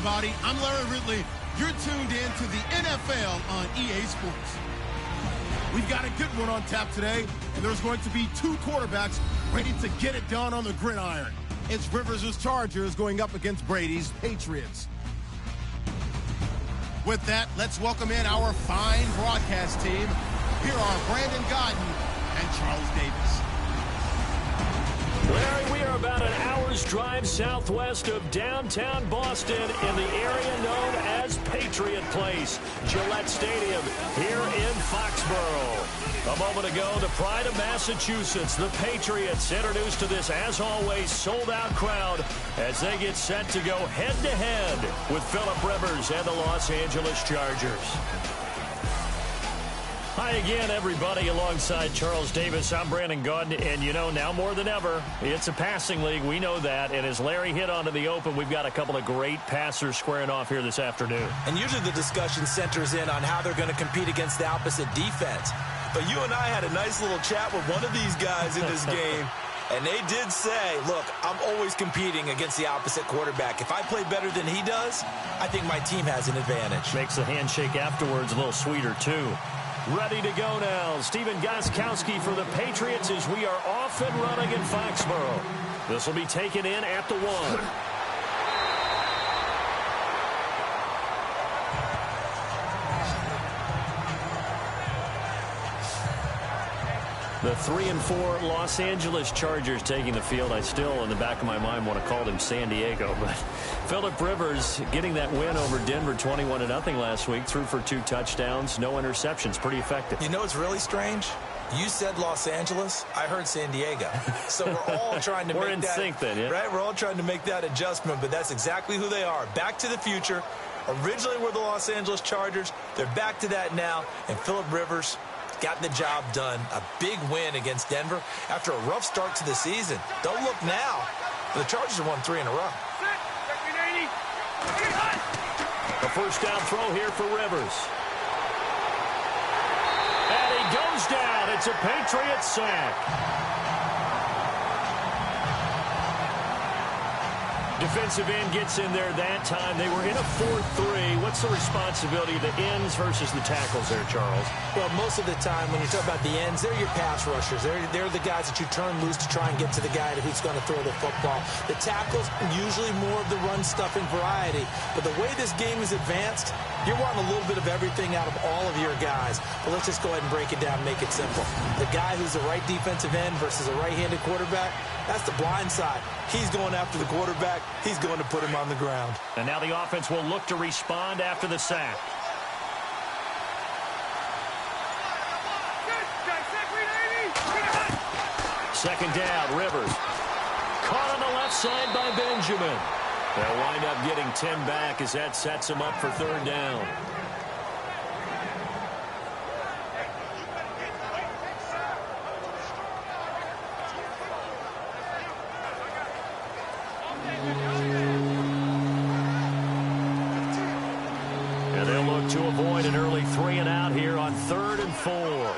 everybody. I'm Larry Ridley. You're tuned in to the NFL on EA Sports. We've got a good one on tap today, and there's going to be two quarterbacks ready to get it done on the gridiron. It's Rivers' Chargers going up against Brady's Patriots. With that, let's welcome in our fine broadcast team. Here are Brandon Gordon and Charles Davis. Larry, we are about an hour's drive southwest of downtown Boston in the area known as Patriot Place, Gillette Stadium, here in Foxborough. A moment ago, the pride of Massachusetts, the Patriots, introduced to this, as always, sold-out crowd as they get set to go head-to-head with Philip Rivers and the Los Angeles Chargers. Hi again, everybody, alongside Charles Davis. I'm Brandon Gordon, and you know, now more than ever, it's a passing league. We know that, and as Larry hit onto the open, we've got a couple of great passers squaring off here this afternoon. And usually the discussion centers in on how they're going to compete against the opposite defense. But you and I had a nice little chat with one of these guys in this game, and they did say, look, I'm always competing against the opposite quarterback. If I play better than he does, I think my team has an advantage. Makes the handshake afterwards a little sweeter, too. Ready to go now. Stephen Gostkowski for the Patriots as we are off and running in Foxborough. This will be taken in at the 1. The 3-4 Los Angeles Chargers taking the field. I still, in the back of my mind, want to call them San Diego. But Philip Rivers getting that win over Denver 21-0 last week. Threw for 2 touchdowns, no interceptions. Pretty effective. You know what's really strange? You said Los Angeles. I heard San Diego. So we're all trying to we're make in that, sync then, yeah? Right? We're all trying to make that adjustment, but that's exactly who they are. Back to the future. Originally were the Los Angeles Chargers. They're back to that now. And Philip Rivers got the job done. A big win against Denver after a rough start to the season. Don't look now. The Chargers have won 3 in a row. A first down throw here for Rivers. And he goes down. It's a Patriots sack. Defensive end gets in there that time. They were in a 4-3. What's the responsibility of the ends versus the tackles there, Charles? Well, most of the time when you talk about the ends, they're your pass rushers. They're the guys that you turn loose to try and get to the guy who's going to throw the football. The tackles, usually more of the run-stuffing variety. But the way this game is advanced, you're wanting a little bit of everything out of all of your guys. But let's just go ahead and break it down and make it simple. The guy who's the right defensive end versus a right-handed quarterback, that's the blind side. He's going after the quarterback. He's going to put him on the ground. And now the offense will look to respond after the sack. Second down, Rivers. Caught on the left side by Benjamin. They'll wind up getting 10 back as that sets him up for 3rd down. And they'll look to avoid an early 3-and-out here on 3rd and 4.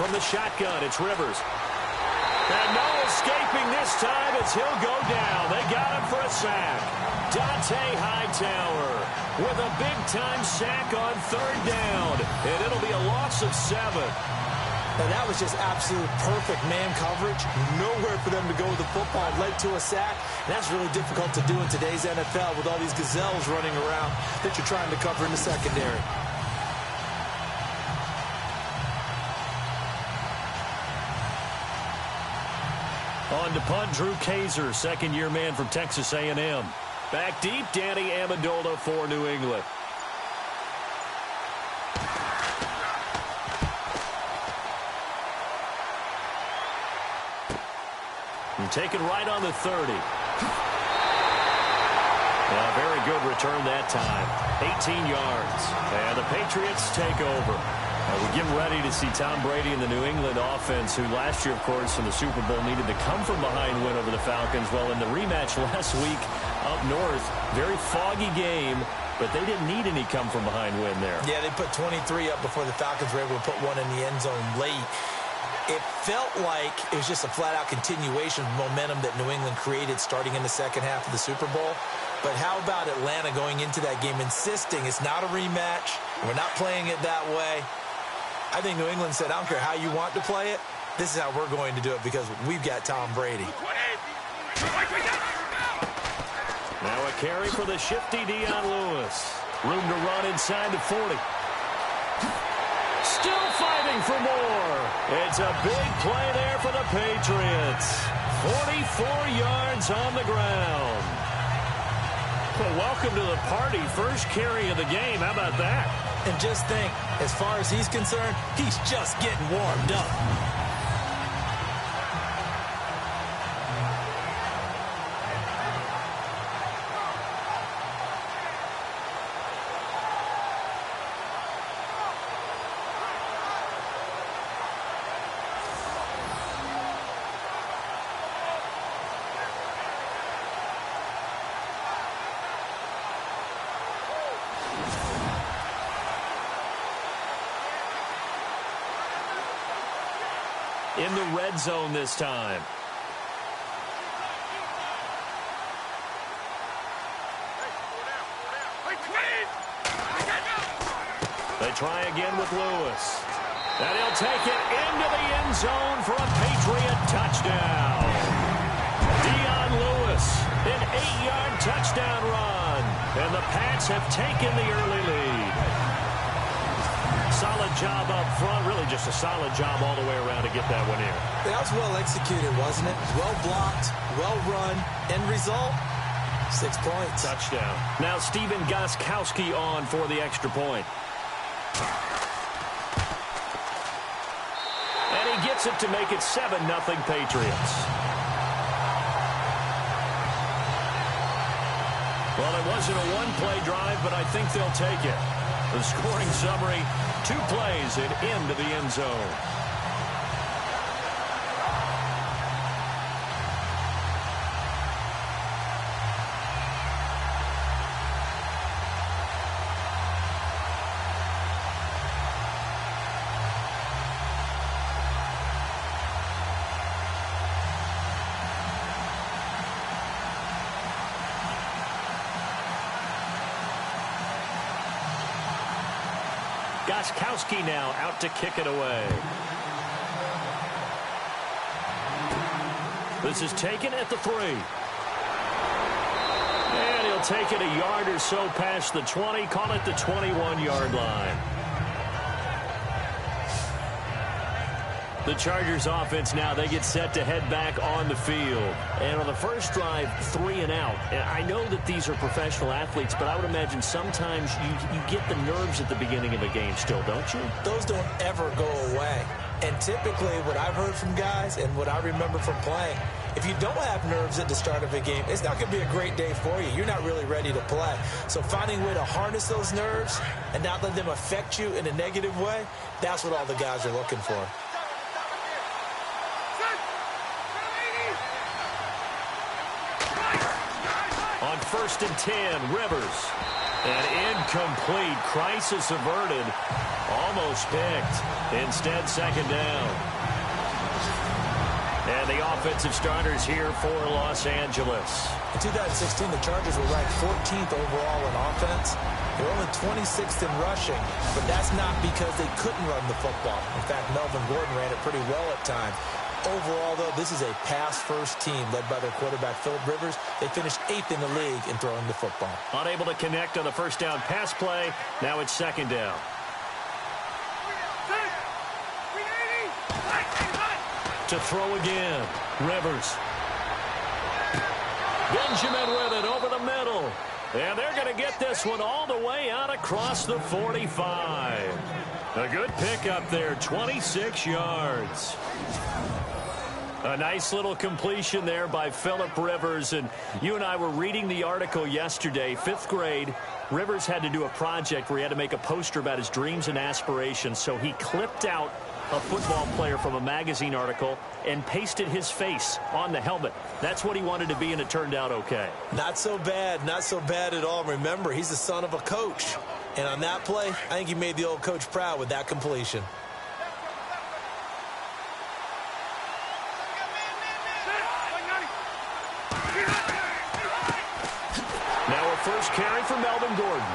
From the shotgun, it's Rivers. And no escaping this time as he'll go down. They got him for a sack. Dante Hightower with a big-time sack on 3rd down. And it'll be a loss of 7. And that was just absolute perfect man coverage. Nowhere for them to go with the football. Led to a sack. And that's really difficult to do in today's NFL with all these gazelles running around that you're trying to cover in the secondary. On to punt, Drew Kaiser, second-year man from Texas A&M. Back deep, Danny Amendola for New England. And taken right on the 30. A very good return that time. 18 yards. And the Patriots take over. We get ready to see Tom Brady and the New England offense, who last year, of course, in the Super Bowl needed to come from behind win over the Falcons. Well, in the rematch last week up north, very foggy game, but they didn't need any come from behind win there. Yeah, they put 23 up before the Falcons were able to put one in the end zone late. It felt like it was just a flat-out continuation of momentum that New England created starting in the second half of the Super Bowl. But how about Atlanta going into that game insisting it's not a rematch, we're not playing it that way? I think New England said, I don't care how you want to play it, this is how we're going to do it because we've got Tom Brady. Now a carry for the shifty Dion Lewis. Room to run inside the 40. Still fighting for more. It's a big play there for the Patriots. 44 yards on the ground. Well, welcome to the party. First carry of the game. How about that? And just think, as far as he's concerned, he's just getting warmed up. In the red zone this time. They try again with Lewis. And he'll take it into the end zone for a Patriot touchdown. Dion Lewis, an 8-yard touchdown run. And the Pats have taken the early lead. Solid job up front. Really just a solid job all the way around to get that one in. That was well executed, wasn't it? Well blocked, well run. End result, 6 points. Touchdown. Now Stephen Gostkowski on for the extra point. And he gets it to make it 7-0 Patriots. Well, it wasn't a one-play drive, but I think they'll take it. The scoring summary, 2 plays and into the end zone. Gostkowski now out to kick it away. This is taken at the 3. And he'll take it a yard or so past the 20, call it the 21-yard line. The Chargers offense now, they get set to head back on the field. And on the first drive, 3 and out. And I know that these are professional athletes, but I would imagine sometimes you get the nerves at the beginning of a game still, don't you? Those don't ever go away. And typically what I've heard from guys and what I remember from playing, if you don't have nerves at the start of a game, it's not going to be a great day for you. You're not really ready to play. So finding a way to harness those nerves and not let them affect you in a negative way, that's what all the guys are looking for. On 1st and 10, Rivers. An incomplete. Crisis averted. Almost picked. Instead, 2nd down. And the offensive starters here for Los Angeles. In 2016, the Chargers were ranked 14th overall in offense. They were only 26th in rushing, but that's not because they couldn't run the football. In fact, Melvin Gordon ran it pretty well at times. Overall, though, this is a pass-first team led by their quarterback, Phillip Rivers. They finished 8th in the league in throwing the football. Unable to connect on the first down pass play. Now it's 2nd down. To throw again. Rivers. Benjamin with it over the middle. And they're going to get this one all the way out across the 45. A good pickup there, 26 yards. A nice little completion there by Phillip Rivers. And you and I were reading the article yesterday, 5th grade. Rivers had to do a project where he had to make a poster about his dreams and aspirations. So he clipped out a football player from a magazine article and pasted his face on the helmet. That's what he wanted to be, and it turned out okay. Not so bad. Not so bad at all. Remember, he's the son of a coach. And on that play, I think he made the old coach proud with that completion. first carry for Melvin Gordon.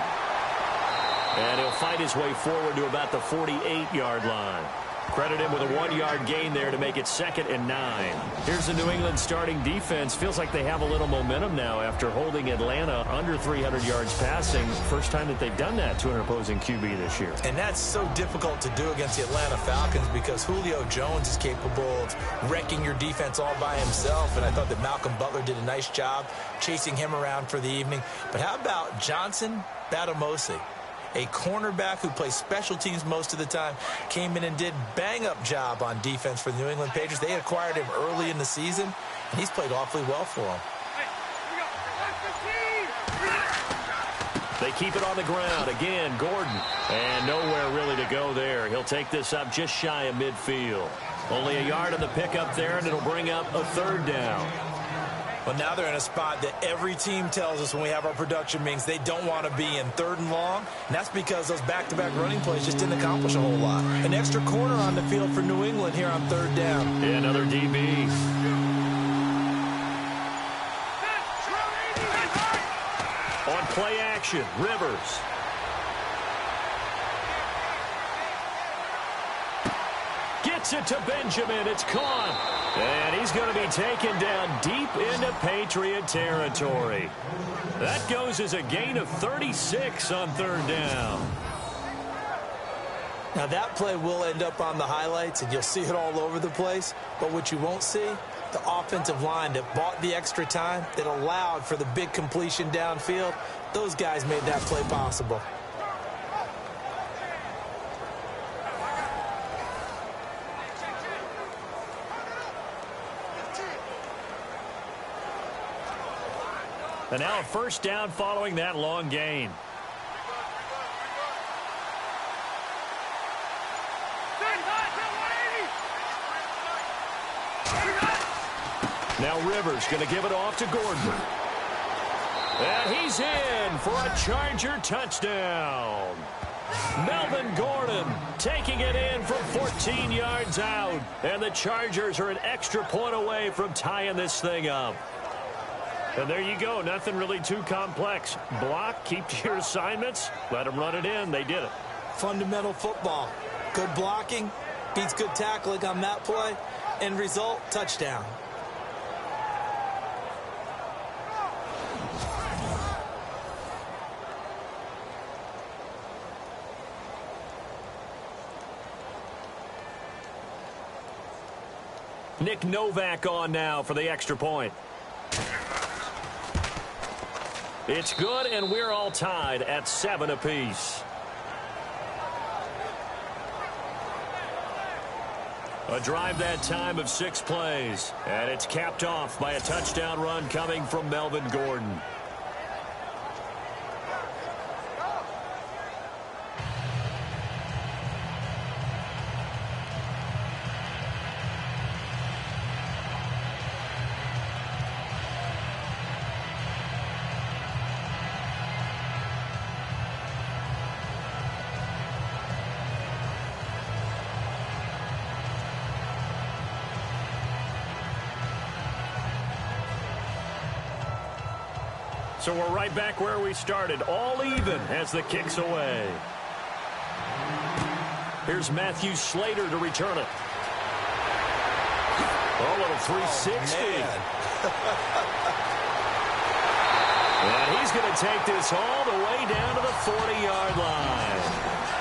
And he'll fight his way forward to about the 48-yard line. Credit him with a 1-yard gain there to make it 2nd and 9. Here's the New England starting defense. Feels like they have a little momentum now after holding Atlanta under 300 yards passing. First time that they've done that to an opposing QB this year. And that's so difficult to do against the Atlanta Falcons because Julio Jones is capable of wrecking your defense all by himself. And I thought that Malcolm Butler did a nice job chasing him around for the evening. But how about Johnson Batamosi? A cornerback who plays special teams most of the time, came in and did bang-up job on defense for the New England Patriots. They acquired him early in the season, and he's played awfully well for them. They keep it on the ground. Again, Gordon. And nowhere really to go there. He'll take this up just shy of midfield. Only a yard on the pickup there, and it'll bring up a 3rd down. Well, now they're in a spot that every team tells us when we have our production meetings they don't want to be in, 3rd and long. And that's because those back-to-back running plays just didn't accomplish a whole lot. An extra corner on the field for New England here on 3rd down. Yeah, another DB. On play action, Rivers. Gets it to Benjamin. It's caught. And he's going to be taken down deep into Patriot territory. That goes as a gain of 36 on 3rd down. Now that play will end up on the highlights, and you'll see it all over the place. But what you won't see, the offensive line that bought the extra time, that allowed for the big completion downfield, those guys made that play possible. And now a 1st down following that long gain. Now Rivers going to give it off to Gordon. And he's in for a Charger touchdown. Melvin Gordon taking it in from 14 yards out. And the Chargers are an extra point away from tying this thing up. And there you go. Nothing really too complex. Block, keep to your assignments, let them run it in. They did it. Fundamental football. Good blocking beats good tackling on that play. End result, touchdown. Nick Novak on now for the extra point. It's good, and we're all tied at 7 apiece. A drive that time of 6 plays, and it's capped off by a touchdown run coming from Melvin Gordon. So we're right back where we started, all even as the kick's away. Here's Matthew Slater to return it. Oh, a little 360. And he's going to take this all the way down to the 40-yard line.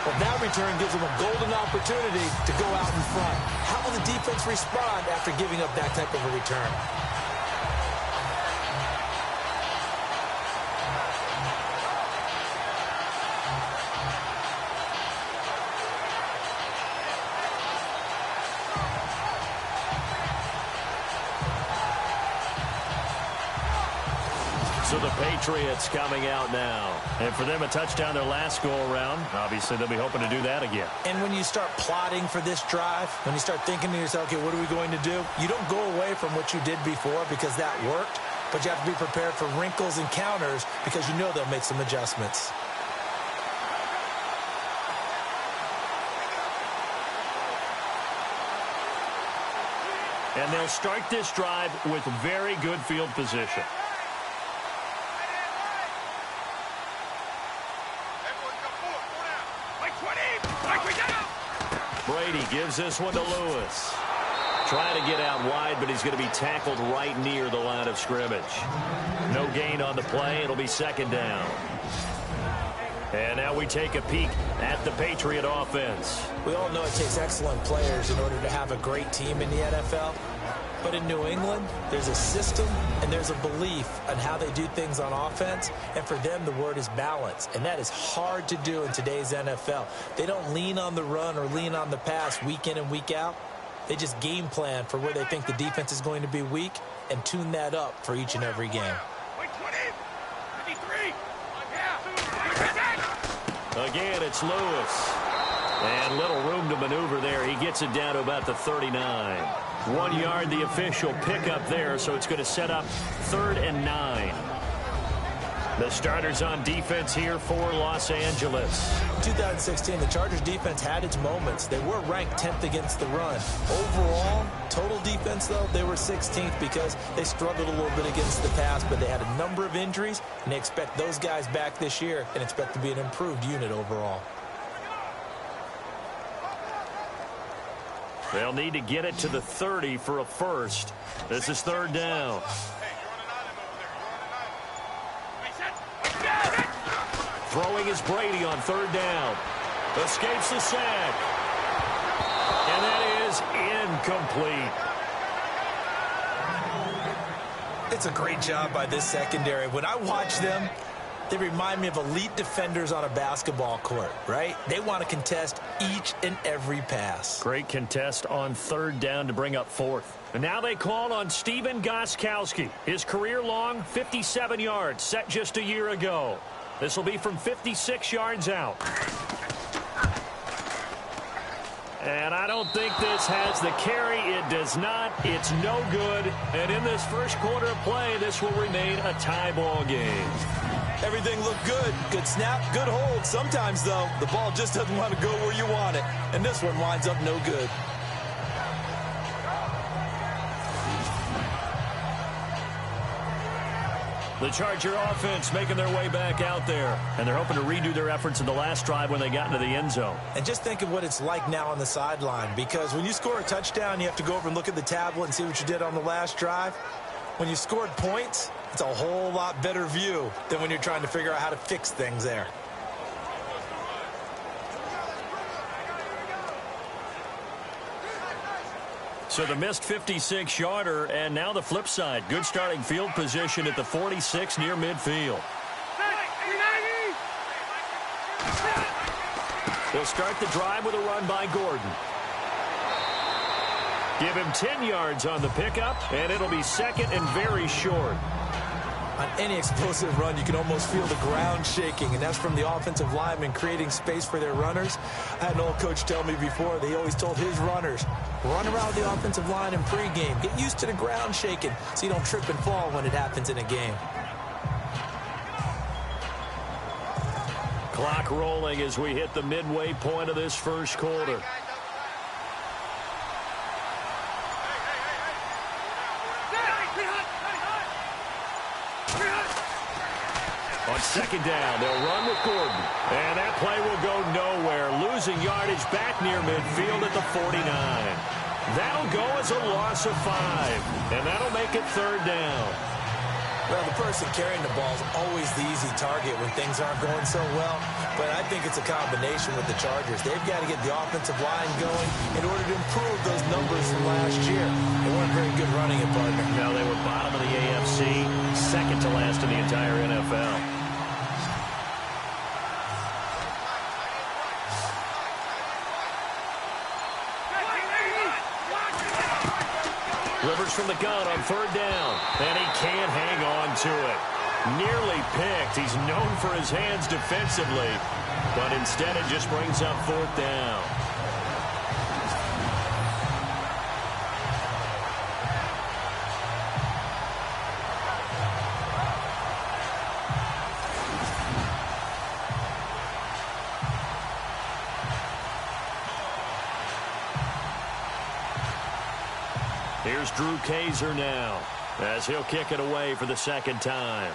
Well, that return gives them a golden opportunity to go out in front. How will the defense respond after giving up that type of a return? So the Patriots coming out now. And for them, a touchdown their last go-around. Obviously, they'll be hoping to do that again. And when you start plotting for this drive, when you start thinking to yourself, okay, what are we going to do? You don't go away from what you did before because that worked. But you have to be prepared for wrinkles and counters because you know they'll make some adjustments. And they'll start this drive with very good field position. Brady gives this one to Lewis. Trying to get out wide, but he's going to be tackled right near the line of scrimmage. No gain on the play. It'll be second down. And now we take a peek at the Patriot offense. We all know it takes excellent players in order to have a great team in the NFL. But in New England, there's a system and there's a belief on how they do things on offense. And for them, the word is balance. And that is hard to do in today's NFL. They don't lean on the run or lean on the pass week in and week out. They just game plan for where they think the defense is going to be weak and tune that up for each and every game. Again, it's Lewis. And little room to maneuver there. He gets it down to about the 39. 1 yard, the official pickup there, so it's going to set up 3rd and 9. The starters on defense here for Los Angeles. 2016, the Chargers defense had its moments. They were ranked 10th against the run. Overall, total defense, though, they were 16th because they struggled a little bit against the pass, but they had a number of injuries, and they expect those guys back this year and expect to be an improved unit overall. They'll need to get it to the 30 for a first. This is 3rd down. Throwing is Brady on 3rd down. Escapes the sack. And that is incomplete. It's a great job by this secondary. When I watch them, they remind me of elite defenders on a basketball court, right? They want to contest each and every pass. Great contest on 3rd down to bring up 4th. And now they call on Stephen Gostkowski. His career-long 57 yards set just a year ago. This will be from 56 yards out. And I don't think this has the carry. It does not. It's no good. And in this first quarter of play, this will remain a tie ball game. Everything looked good. Good snap, good hold. Sometimes, though, the ball just doesn't want to go where you want it. And this one winds up no good. The Charger offense making their way back out there. And they're hoping to redo their efforts in the last drive when they got into the end zone. And just think of what it's like now on the sideline. Because when you score a touchdown, you have to go over and look at the tablet and see what you did on the last drive. When you scored points, it's a whole lot better view than when you're trying to figure out how to fix things there. So the missed 56-yarder, and now the flip side. Good starting field position at the 46 near midfield. They'll start the drive with a run by Gordon. Give him 10 yards on the pickup, and it'll be 2nd and very short. On any explosive run, you can almost feel the ground shaking, and that's from the offensive linemen creating space for their runners. I had an old coach tell me before, they always told his runners, run around the offensive line in pregame. Get used to the ground shaking so you don't trip and fall when it happens in a game. Clock rolling as we hit the midway point of this first quarter. On 2nd down, they'll run with Gordon. And that play will go nowhere. Losing yardage back near midfield at the 49. That'll go as a loss of 5. And that'll make it 3rd down. Well, the person carrying the ball is always the easy target when things aren't going so well. But I think it's a combination with the Chargers. They've got to get the offensive line going in order to improve those numbers from last year. They weren't very good running it, partner. No, they were bottom of the AFC, 2nd to last in the entire NFL. Rivers from the gun on 3rd down, and he can't hang on to it. Nearly picked. He's known for his hands defensively, but instead it just brings up 4th down. Here's Drew Kaiser now, as he'll kick it away for the 2nd time.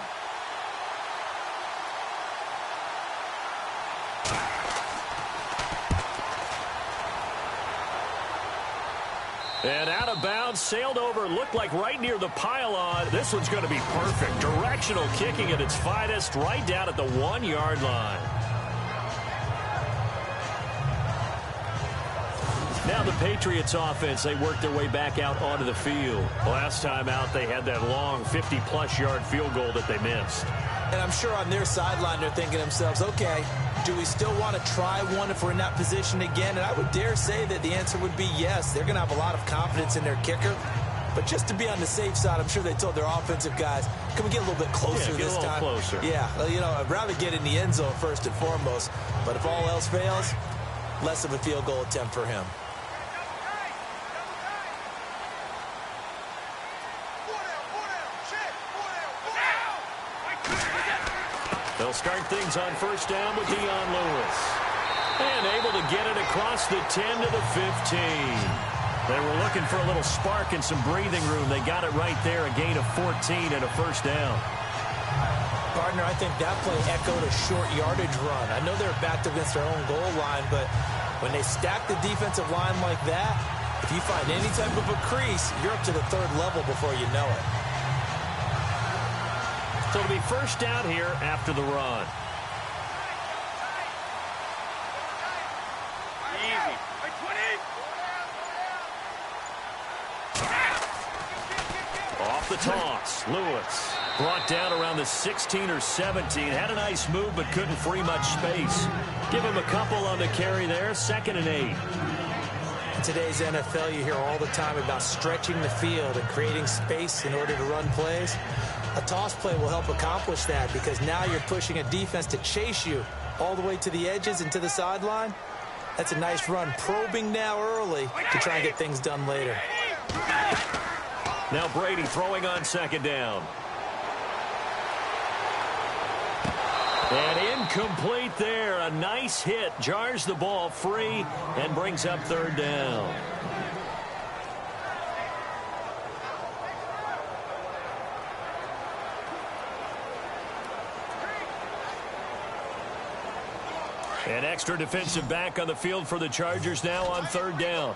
And out of bounds, sailed over, looked like right near the pylon. This one's going to be perfect. Directional kicking at its finest, right down at the 1-yard line. Now the Patriots offense, they worked their way back out onto the field. Last time out, they had that long 50-plus yard field goal that they missed. And I'm sure on their sideline, they're thinking to themselves, okay, do we still want to try one if we're in that position again? And I would dare say that the answer would be yes. They're going to have a lot of confidence in their kicker. But just to be on the safe side, I'm sure they told their offensive guys, can we get a little bit closer this time? Closer. Yeah, well, you know, I'd rather get in the end zone first and foremost. But if all else fails, less of a field goal attempt for him. They'll start things on first down with Dion Lewis. And able to get it across the 10 to the 15. They were looking for a little spark and some breathing room. They got it right there, a gain of 14 and a first down. Partner, I think that play echoed a short yardage run. I know they're backed against their own goal line, but when they stack the defensive line like that, if you find any type of a crease, you're up to the third level before you know it. So it'll be first down here after the run. Easy. Off the toss, Lewis. Brought down around the 16 or 17. Had a nice move, but couldn't free much space. Give him a couple on the carry there. 2nd and 8. In today's NFL, you hear all the time about stretching the field and creating space in order to run plays. A toss play will help accomplish that because now you're pushing a defense to chase you all the way to the edges and to the sideline. That's a nice run, probing now early to try and get things done later. Now Brady throwing on 2nd down. And incomplete there. A nice hit. Jars the ball free and brings up 3rd down. An extra defensive back on the field for the Chargers now on 3rd down.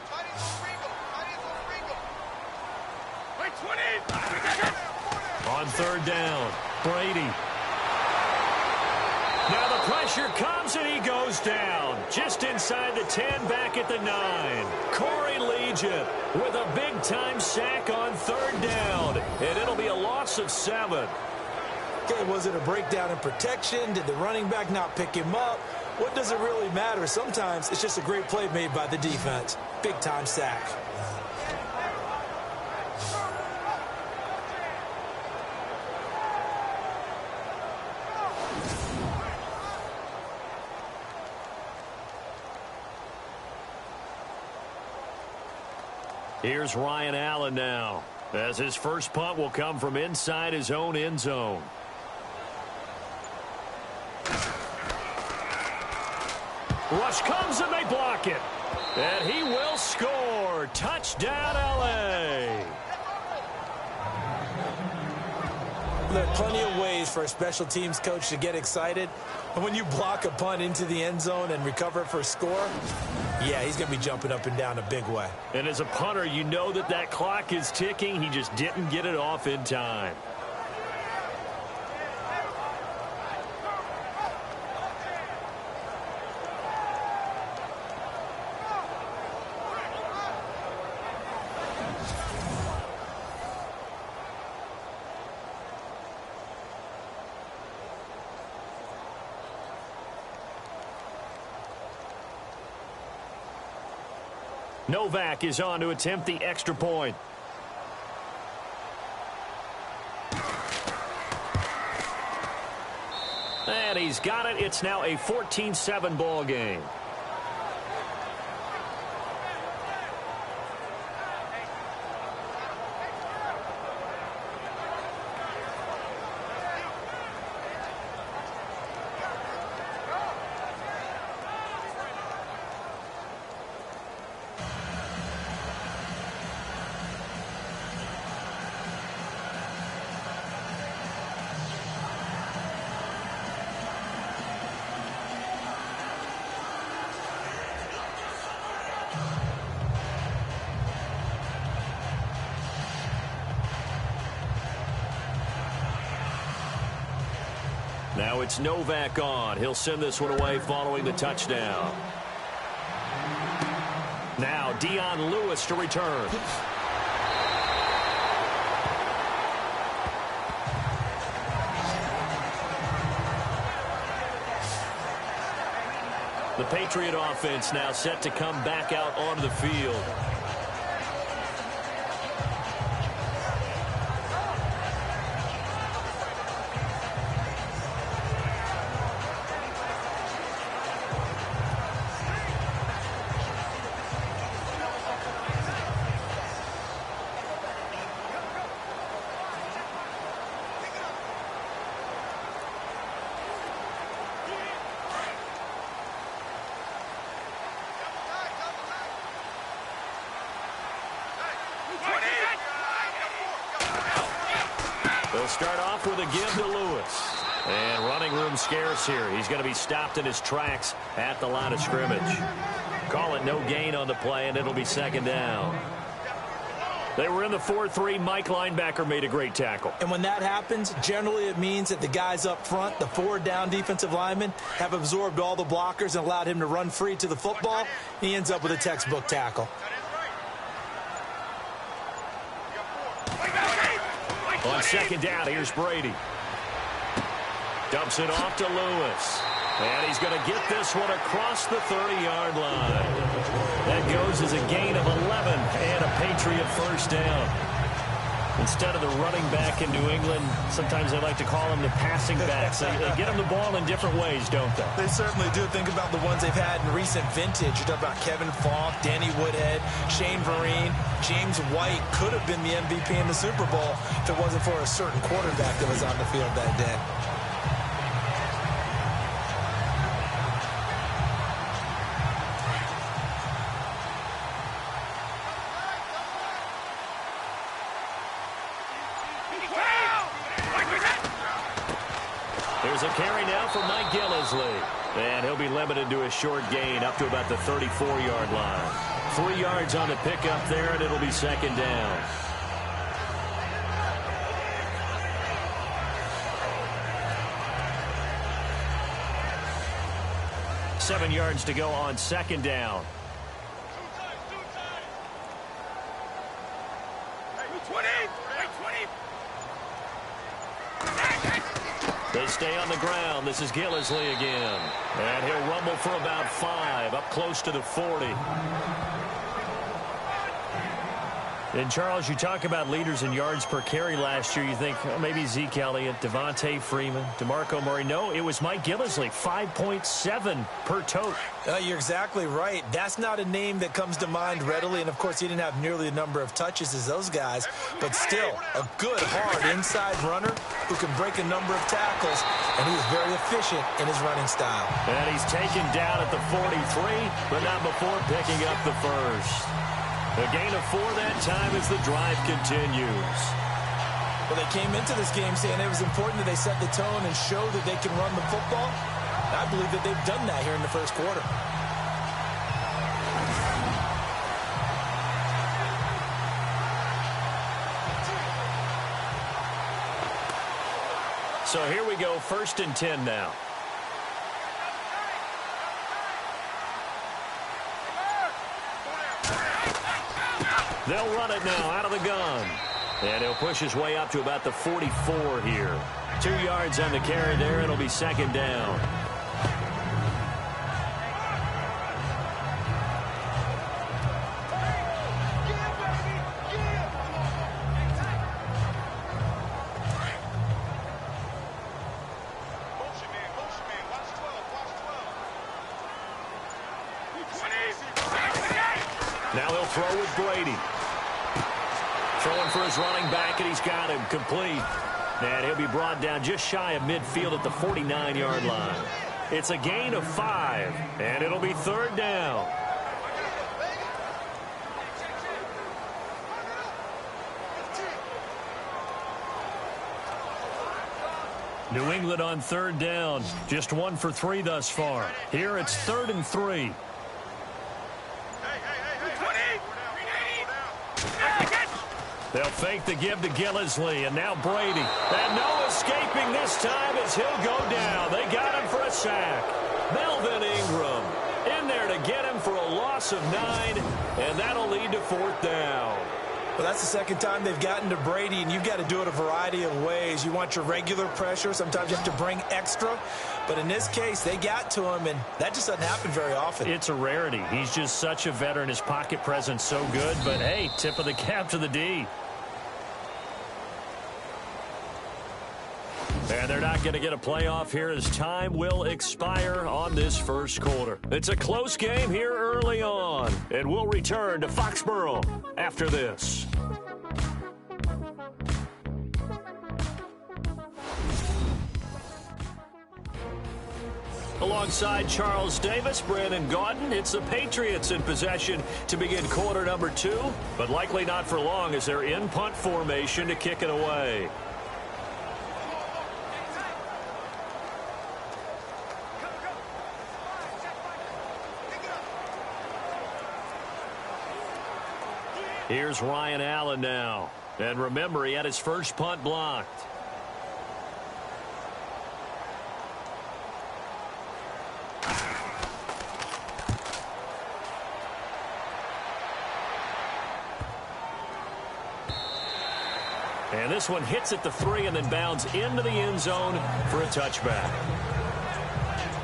On 3rd down, Brady. Now the pressure comes and he goes down. Just inside the 10, back at the 9. Corey Legion with a big-time sack on 3rd down. And it'll be a loss of 7. Okay, was it a breakdown in protection? Did the running back not pick him up? What does it really matter? Sometimes it's just a great play made by the defense. Big-time sack. Here's Ryan Allen now, as his first punt will come from inside his own end zone. Rush comes and they block it. And he will score. Touchdown, L.A. There are plenty of ways for a special teams coach to get excited. And when you block a punt into the end zone and recover it for a score, yeah, he's going to be jumping up and down a big way. And as a punter, you know that that clock is ticking. He just didn't get it off in time. Novak is on to attempt the extra point. And he's got it. It's now a 14-7 ball game. Now it's Novak on. He'll send this one away following the touchdown. Now Dion Lewis to return. The Patriot offense now set to come back out onto the field. They'll start off with a give to Lewis. And running room scarce here. He's going to be stopped in his tracks at the line of scrimmage. Call it no gain on the play, and it'll be second down. They were in the 4-3. Mike linebacker made a great tackle. And when that happens, generally it means that the guys up front, the 4 down defensive linemen, have absorbed all the blockers and allowed him to run free to the football. He ends up with a textbook tackle. On second down, here's Brady. Dumps it off to Lewis. And he's going to get this one across the 30-yard line. That goes as a gain of 11 and a Patriot first down. Instead of the running back in New England, sometimes they like to call them the passing backs. They get them the ball in different ways, don't they? They certainly do. Think about the ones they've had in recent vintage. You talk about Kevin Falk, Danny Woodhead, Shane Vereen, James White could have been the MVP in the Super Bowl if it wasn't for a certain quarterback that was on the field that day. There's a carry now for Mike Gillisley. And he'll be limited to a short gain up to about the 34-yard line. 3 yards on the pickup there, and it'll be second down. Seven yards to go on second down. They stay on the ground. This is Gillisley again. And he'll rumble for about 5, up close to the 40. And, Charles, you talk about leaders in yards per carry last year. You think, oh, maybe Zeke Elliott, Devontae Freeman, DeMarco Murray. No, it was Mike Gillisley, 5.7 per tote. You're exactly right. That's not a name that comes to mind readily. And, of course, he didn't have nearly the number of touches as those guys. But still, a good, hard inside runner who can break a number of tackles. And he was very efficient in his running style. And he's taken down at the 43, but not before picking up the first. A gain of 4 that time as the drive continues. Well, they came into this game saying it was important that they set the tone and show that they can run the football. I believe that they've done that here in the first quarter. So here we go, 1st and 10 now. They'll run it now out of the gun. And he'll push his way up to about the 44 here. 2 yards on the carry there. It'll be second down. Now he'll throw with Brady. Throwing for his running back, and he's got him complete. And he'll be brought down just shy of midfield at the 49-yard line. It's a gain of 5, and it'll be 3rd down. New England on 3rd down. Just 1 for 3 thus far. Here it's 3rd and 3. They'll fake the give to Gillisley, and now Brady. And no escaping this time as he'll go down. They got him for a sack. Melvin Ingram in there to get him for a loss of 9, and that'll lead to 4th down. Well, that's the second time they've gotten to Brady, and you've got to do it a variety of ways. You want your regular pressure. Sometimes you have to bring extra. But in this case, they got to him, and that just doesn't happen very often. It's a rarity. He's just such a veteran. His pocket presence so good. But, hey, tip of the cap to the D. And they're not going to get a playoff here as time will expire on this first quarter. It's a close game here early on. And we'll return to Foxborough after this. Alongside Charles Davis, Brandon Gordon, it's the Patriots in possession to begin quarter number 2. But likely not for long as they're in punt formation to kick it away. Here's Ryan Allen now. And remember, he had his first punt blocked. And this one hits at the 3 and then bounds into the end zone for a touchback.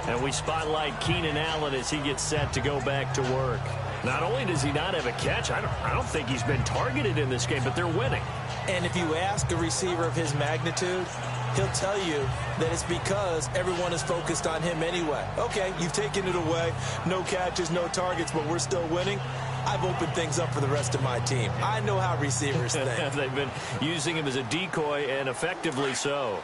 And we spotlight Keenan Allen as he gets set to go back to work. Not only does he not have a catch, I don't think he's been targeted in this game, but they're winning. And if you ask a receiver of his magnitude, he'll tell you that it's because everyone is focused on him anyway. Okay, you've taken it away. No catches, no targets, but we're still winning. I've opened things up for the rest of my team. I know how receivers think. They've been using him as a decoy, and effectively so.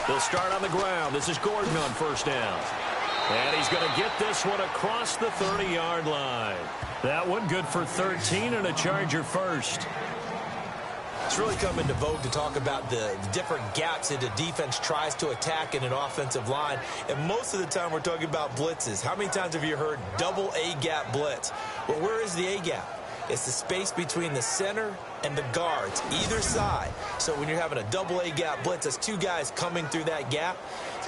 They'll start on the ground. This is Gordon on first down. And he's going to get this one across the 30-yard line. That one good for 13 and a Charger first. It's really come into vogue to talk about the different gaps that a defense tries to attack in an offensive line. And most of the time we're talking about blitzes. How many times have you heard double A-gap blitz? Well, where is the A-gap? It's the space between the center and the guards, either side. So when you're having a double A-gap blitz, that's 2 guys coming through that gap.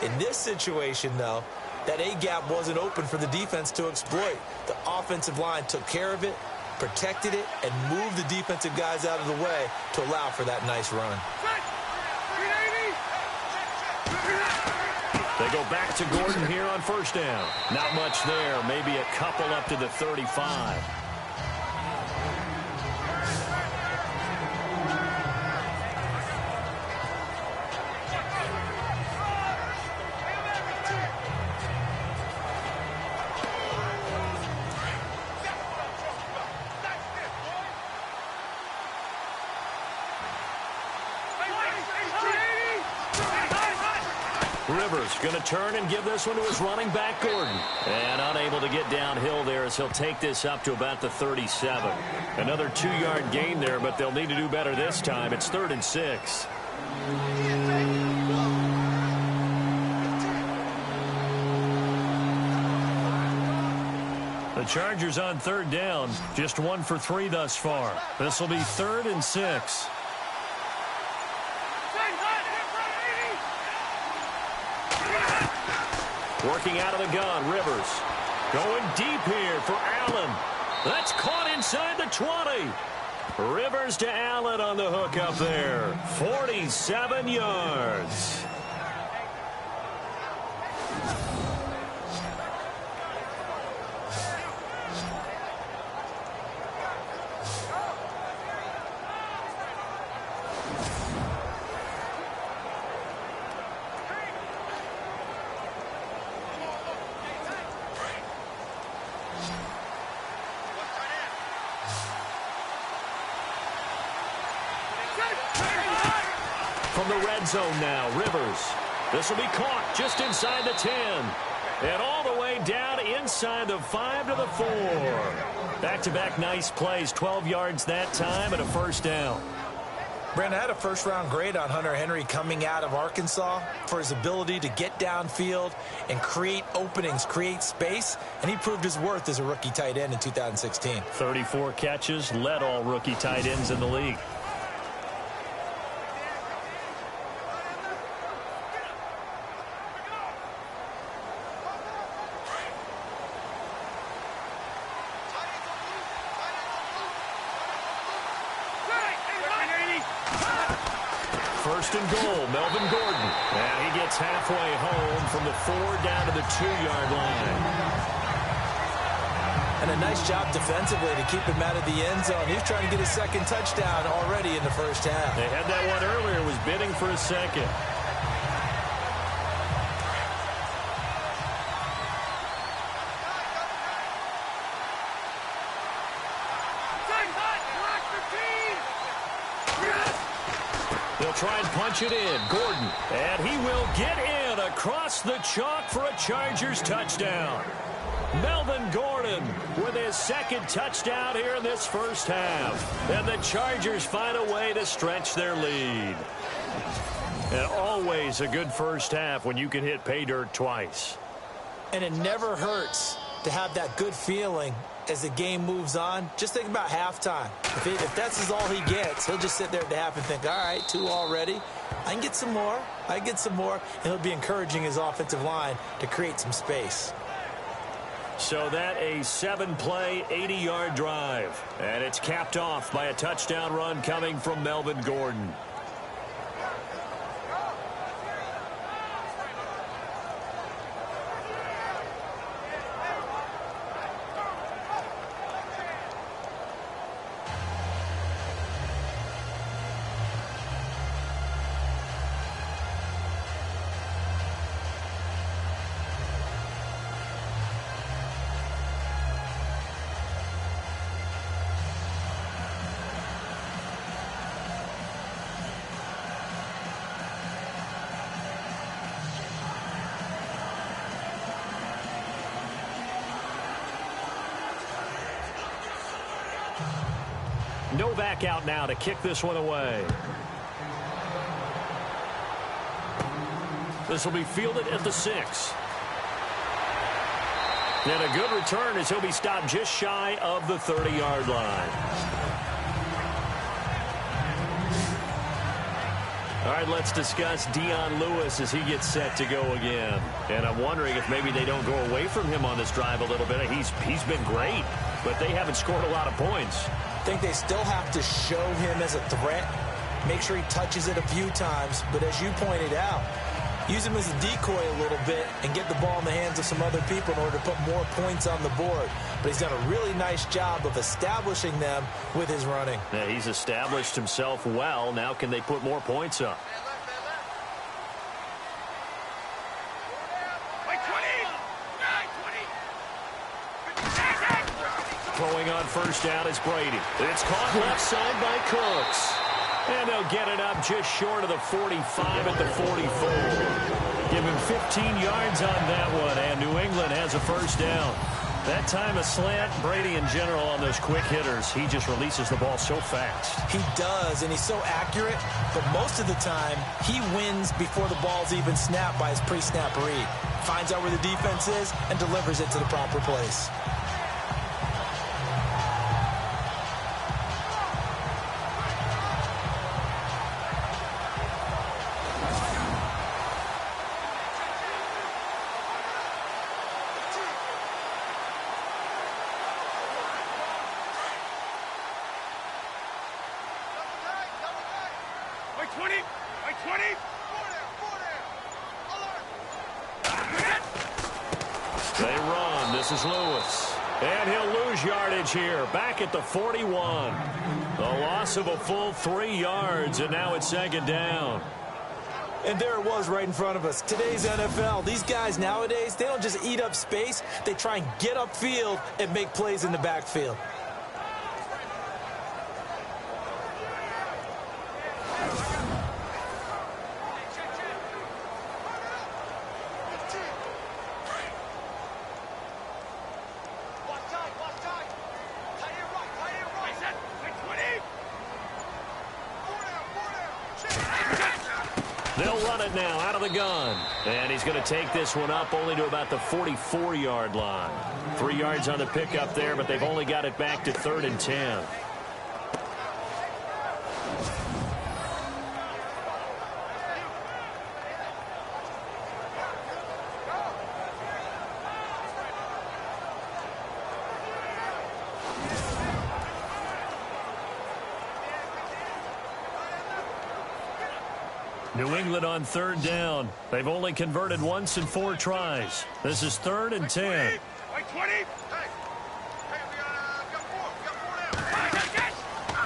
In this situation, though, that A-gap wasn't open for the defense to exploit. The offensive line took care of it, protected it, and moved the defensive guys out of the way to allow for that nice run. They go back to Gordon here on first down. Not much there, maybe a couple up to the 35. Rivers going to turn and give this one to his running back, Gordon. And unable to get downhill there as he'll take this up to about the 37. Another 2-yard gain there, but they'll need to do better this time. It's 3rd and 6. The Chargers on 3rd down, just 1 for 3 thus far. This will be 3rd and 6. Working out of the gun, Rivers. Going deep here for Allen. That's caught inside the 20. Rivers to Allen on the hook up there. 47 yards. From the red zone now, Rivers. This will be caught just inside the 10. And all the way down inside the 5 to the 4. Back-to-back nice plays, 12 yards that time and a first down. Brandon, I had a first-round grade on Hunter Henry coming out of Arkansas for his ability to get downfield and create openings, create space, and he proved his worth as a rookie tight end in 2016. 34 catches, led all rookie tight ends in the league. First and goal, Melvin Gordon. And he gets halfway home from the 4 down to the 2-yard line. And a nice job defensively to keep him out of the end zone. He's trying to get his second touchdown already in the first half. They had that one earlier, was bidding for a second. They'll try and punch it in. Gordon. And he will get in across the chalk for a Chargers touchdown. Melvin Gordon with his second touchdown here in this first half. And the Chargers find a way to stretch their lead. And always a good first half when you can hit pay dirt twice. And it never hurts to have that good feeling as the game moves on. Just think about halftime. If that's all he gets, he'll just sit there at the half and think, all right, 2 already. I can get some more. I can get some more. And he'll be encouraging his offensive line to create some space. So that a 7-play, 80-yard drive. And it's capped off by a touchdown run coming from Melvin Gordon. Novak out now to kick this one away. This will be fielded at the 6. And a good return as he'll be stopped just shy of the 30-yard line. All right, let's discuss Dion Lewis as he gets set to go again. And I'm wondering if maybe they don't go away from him on this drive a little bit. He's been great, but they haven't scored a lot of points. I think they still have to show him as a threat, make sure he touches it a few times, but as you pointed out, use him as a decoy a little bit and get the ball in the hands of some other people in order to put more points on the board. But he's done a really nice job of establishing them with his running. Yeah, he's established himself well. Now can they put more points up? Throwing on first down is Brady. It's caught left side by Cooks. And they'll get it up just short of the 45 at the 44. Give him 15 yards on that one, and New England has a first down. That time a slant. Brady in general on those quick hitters, he just releases the ball so fast. He does, and he's so accurate, but most of the time he wins before the ball's even snapped by his pre-snap read. Finds out where the defense is and delivers it to the proper place. They run. This is Lewis. And he'll lose yardage here. Back at the 41. A loss of a full 3 yards, and now it's second down. And there it was right in front of us. Today's NFL, these guys nowadays, they don't just eat up space. They try and get upfield and make plays in the backfield. They'll run it now out of the gun. And he's going to take this one up only to about the 44-yard line. 3 yards on the pickup there, but they've only got it back to 3rd and 10. New England on 3rd down. They've only converted once in 4 tries. This is 3rd and 10.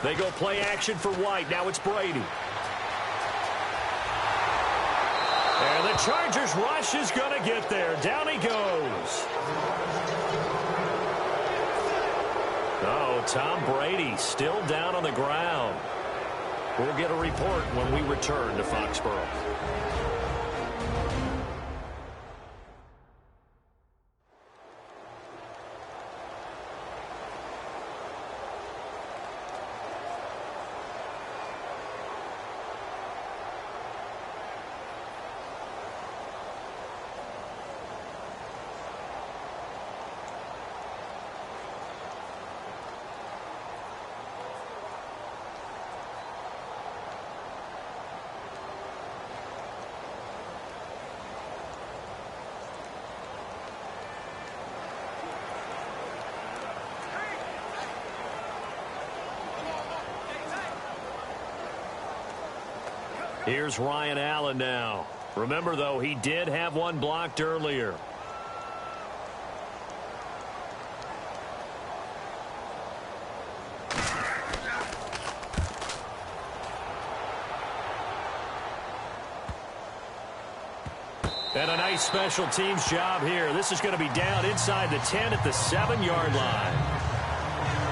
They go play action for White. Now it's Brady. And the Chargers rush is going to get there. Down he goes. Oh, Tom Brady still down on the ground. We'll get a report when we return to Foxborough. Here's Ryan Allen now. Remember, though, he did have one blocked earlier. And a nice special teams job here. This is going to be down inside the 10 at the 7-yard line.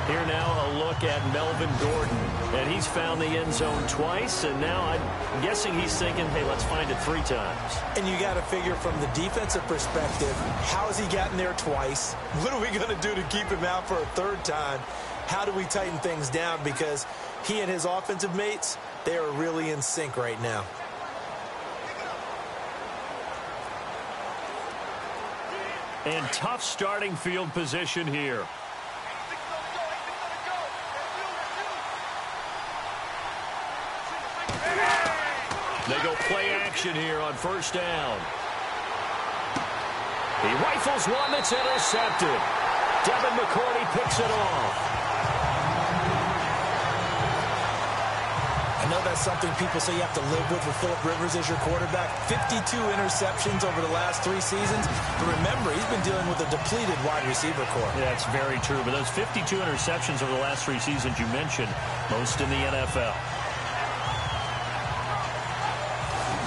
Here now a look at Melvin Gordon. And he's found the end zone twice, and now I'm guessing he's thinking, hey, let's find it 3 times. And you got to figure from the defensive perspective, how has he gotten there twice? What are we going to do to keep him out for a 3rd time? How do we tighten things down? Because he and his offensive mates, they are really in sync right now. And tough starting field position here. They go play action here on 1st down. He rifles one that's intercepted. Devin McCourty picks it off. I know that's something people say you have to live with Phillip Rivers as your quarterback. 52 interceptions over the last 3 seasons. But remember, he's been dealing with a depleted wide receiver core. Yeah, that's very true. But those 52 interceptions over the last 3 seasons you mentioned, most in the NFL.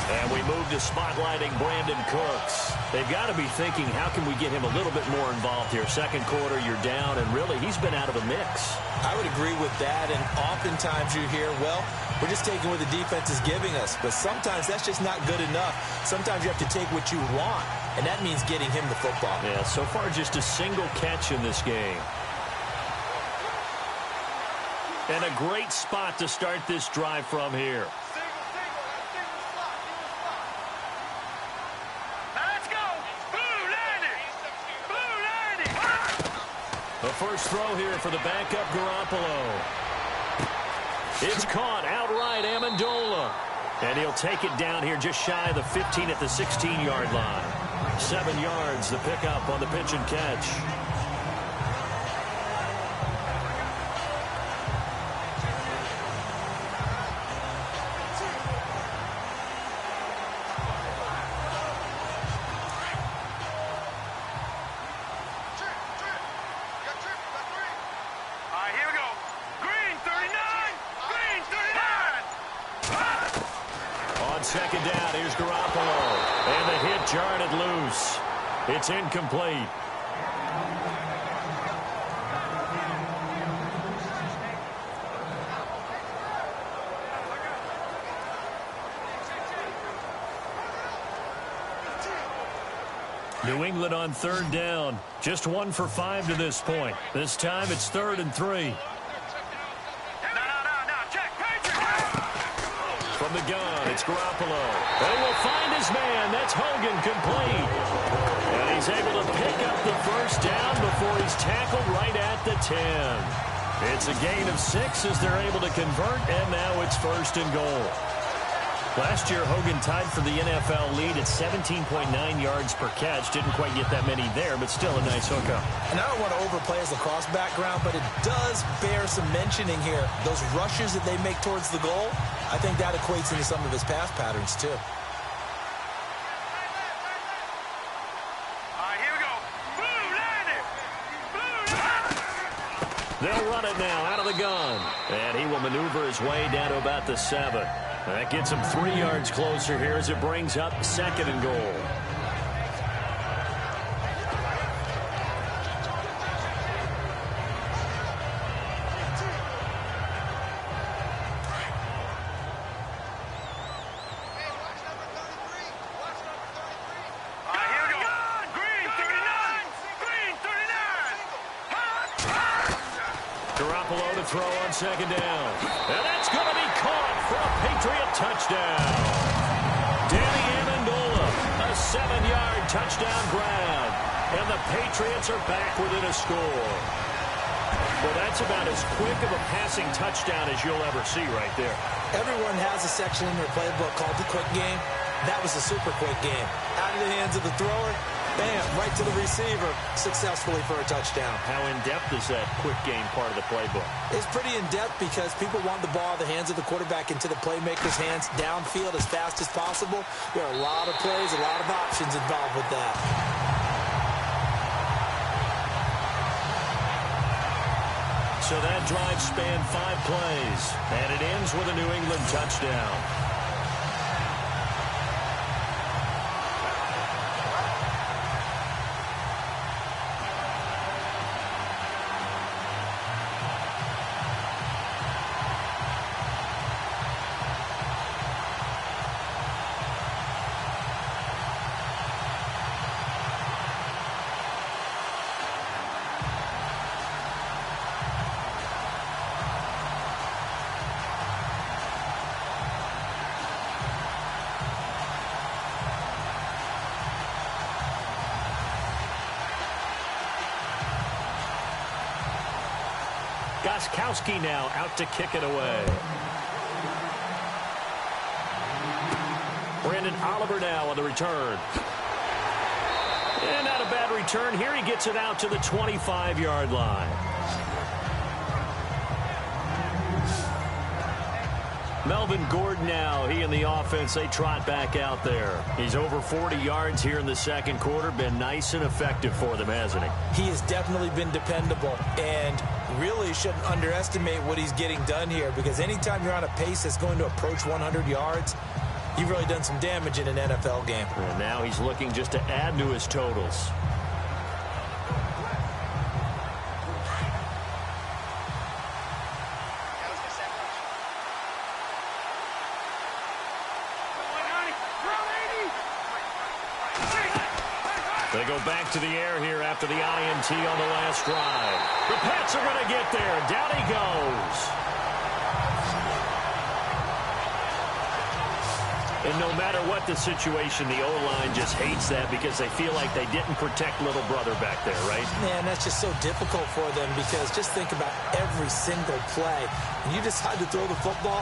And we move to spotlighting Brandon Cooks. They've got to be thinking, how can we get him a little bit more involved here? 2nd quarter, you're down, and really, he's been out of the mix. I would agree with that, and oftentimes you hear, well, we're just taking what the defense is giving us. But sometimes that's just not good enough. Sometimes you have to take what you want, and that means getting him the football. Yeah, so far just a single catch in this game. And a great spot to start this drive from here. The first throw here for the backup Garoppolo. It's caught outright, Amendola. And he'll take it down here just shy of the 15 at the 16-yard line. 7 yards, the pickup on the pitch and catch. Second down, here's Garoppolo. And the hit jarred it loose. It's incomplete. New England on 3rd down. Just 1 for 5 to this point. This time it's 3rd and 3. From the gun. It's Garoppolo. They will find his man. That's Hogan, complete. And he's able to pick up the first down before he's tackled right at the 10. It's a gain of 6 as they're able to convert, and now it's 1st and goal. Last year, Hogan tied for the NFL lead at 17.9 yards per catch. Didn't quite get that many there, but still a nice hookup. And I don't want to overplay his lacrosse background, but it does bear some mentioning here. Those rushes that they make towards the goal, I think that equates into some of his pass patterns, too. They'll run it now out of the gun. And he will maneuver his way down to about the 7. That gets him 3 yards closer here as it brings up 2nd and goal. Garoppolo to throw on 2nd down. And that's going to be caught for a Patriot touchdown. Danny Amendola, a 7-yard touchdown grab. And the Patriots are back within a score. Well, that's about as quick of a passing touchdown as you'll ever see right there. Everyone has a section in their playbook called the quick game. That was a super quick game. Out of the hands of the thrower, bam, right to the receiver, successfully for a touchdown. How in-depth is that quick game part of the playbook? It's pretty in-depth because people want the ball in the hands of the quarterback into the playmaker's hands downfield as fast as possible. There are a lot of plays, a lot of options involved with that. So that drive spanned 5 plays, and it ends with a New England touchdown. Gostkowski now out to kick it away. Brandon Oliver now on the return. And not a bad return here. He gets it out to the 25-yard line. Melvin Gordon now, he and the offense, they trot back out there. He's over 40 yards here in the 2nd quarter. Been nice and effective for them, hasn't he? He has definitely been dependable and really shouldn't underestimate what he's getting done here, because anytime you're on a pace that's going to approach 100 yards, you've really done some damage in an NFL game. And now he's looking just to add to his totals. They go back to the air here after the INT on the last drive. The Pats are going to get there. Down he goes. And no matter what the situation, the O-line just hates that because they feel like they didn't protect little brother back there, right? Man, that's just so difficult for them because just think about every single play. When you decide to throw the football,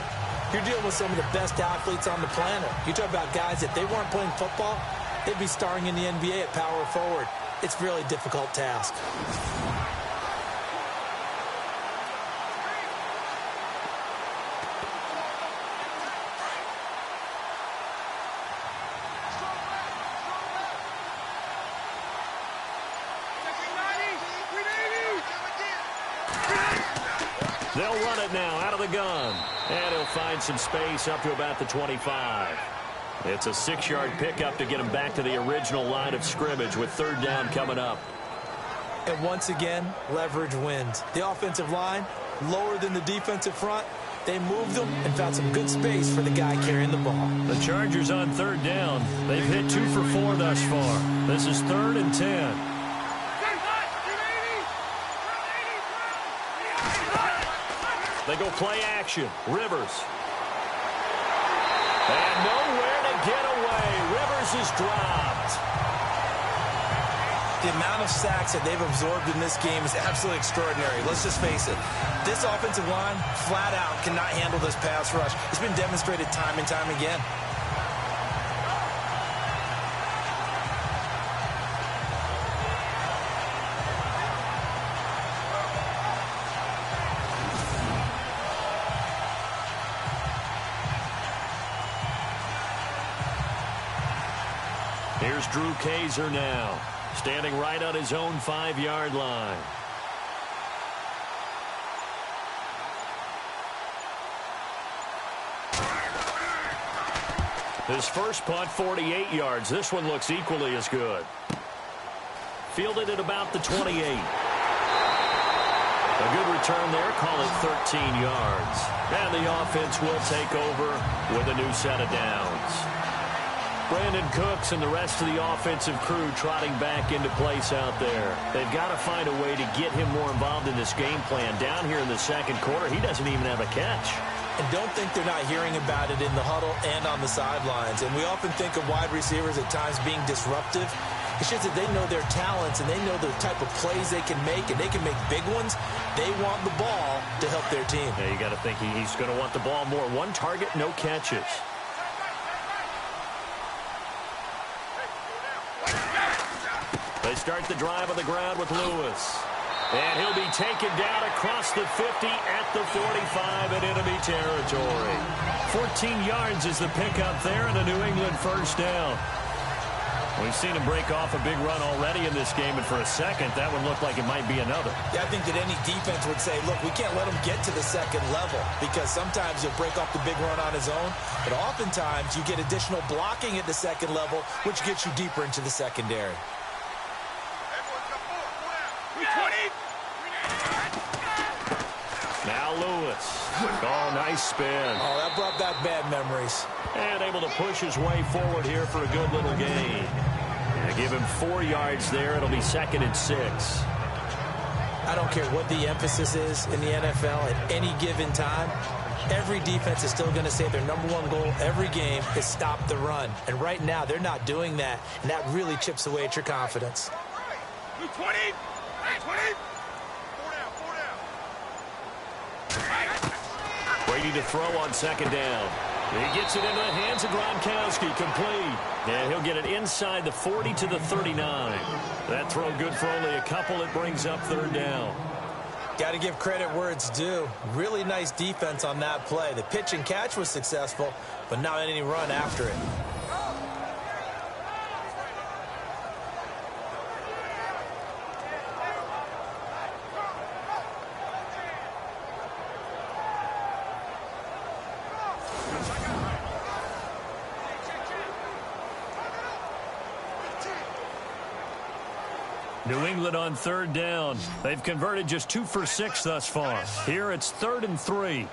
you're dealing with some of the best athletes on the planet. You talk about guys, if they weren't playing football, they'd be starring in the NBA at power forward. It's a really difficult task. They'll run it now out of the gun. And he'll find some space up to about the 25. It's a 6-yard pickup to get him back to the original line of scrimmage with 3rd down coming up. And once again, leverage wins. The offensive line, lower than the defensive front. They moved them and found some good space for the guy carrying the ball. The Chargers on 3rd down. They've hit 2 for 4 thus far. This is 3rd and 10. They go play action. Rivers. And nowhere to get away. Rivers is dropped. The amount of sacks that they've absorbed in this game is absolutely extraordinary. Let's just face it. This offensive line, flat out, cannot handle this pass rush. It's been demonstrated time and time again. Here's Drew Kaiser now, standing right on his own 5-yard line. His first punt, 48 yards. This one looks equally as good. Fielded at about the 28. A good return there, call it 13 yards. And the offense will take over with a new set of downs. Brandon Cooks and the rest of the offensive crew trotting back into place out there. They've got to find a way to get him more involved in this game plan. Down here in the second quarter, he doesn't even have a catch. And don't think they're not hearing about it in the huddle and on the sidelines. And we often think of wide receivers at times being disruptive. It's just that they know their talents and they know the type of plays they can make, and they can make big ones. They want the ball to help their team. Yeah, you got to think he's going to want the ball more. One target, no catches. They start the drive on the ground with Lewis. And he'll be taken down across the 50 at the 45 in enemy territory. 14 yards is the pickup there and a New England first down. We've seen him break off a big run already in this game, and for a second, that would look like it might be another. Yeah, I think that any defense would say, look, we can't let him get to the second level, because sometimes he'll break off the big run on his own, but oftentimes you get additional blocking at the second level, which gets you deeper into the secondary. Now Lewis. Oh, nice spin. Oh, that brought back bad memories. And able to push his way forward here for a good little gain. And give him 4 yards there. It'll be 2nd and 6. I don't care what the emphasis is in the NFL at any given time. Every defense is still going to say their #1 goal every game is stop the run. And right now, they're not doing that. And that really chips away at your confidence. 20! 20! Brady to throw on 2nd down. He gets it into the hands of Gostkowski, complete. And he'll get it inside the 40 to the 39. That throw good for only a couple. It brings up 3rd down. Got to give credit where it's due. Really nice defense on that play. The pitch and catch was successful, but not any run after it. New England on 3rd down. They've converted just 2 for 6 thus far. Here it's 3rd and 3.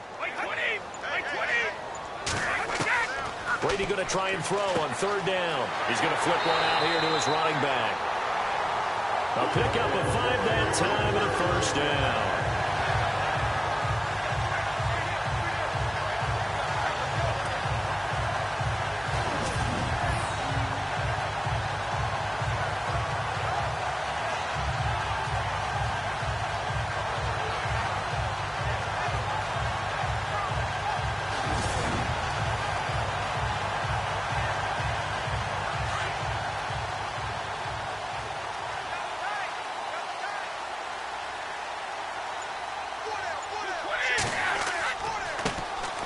Brady going to try and throw on 3rd down. He's going to flip one out here to his running back. A pickup of 5 that time and a first down.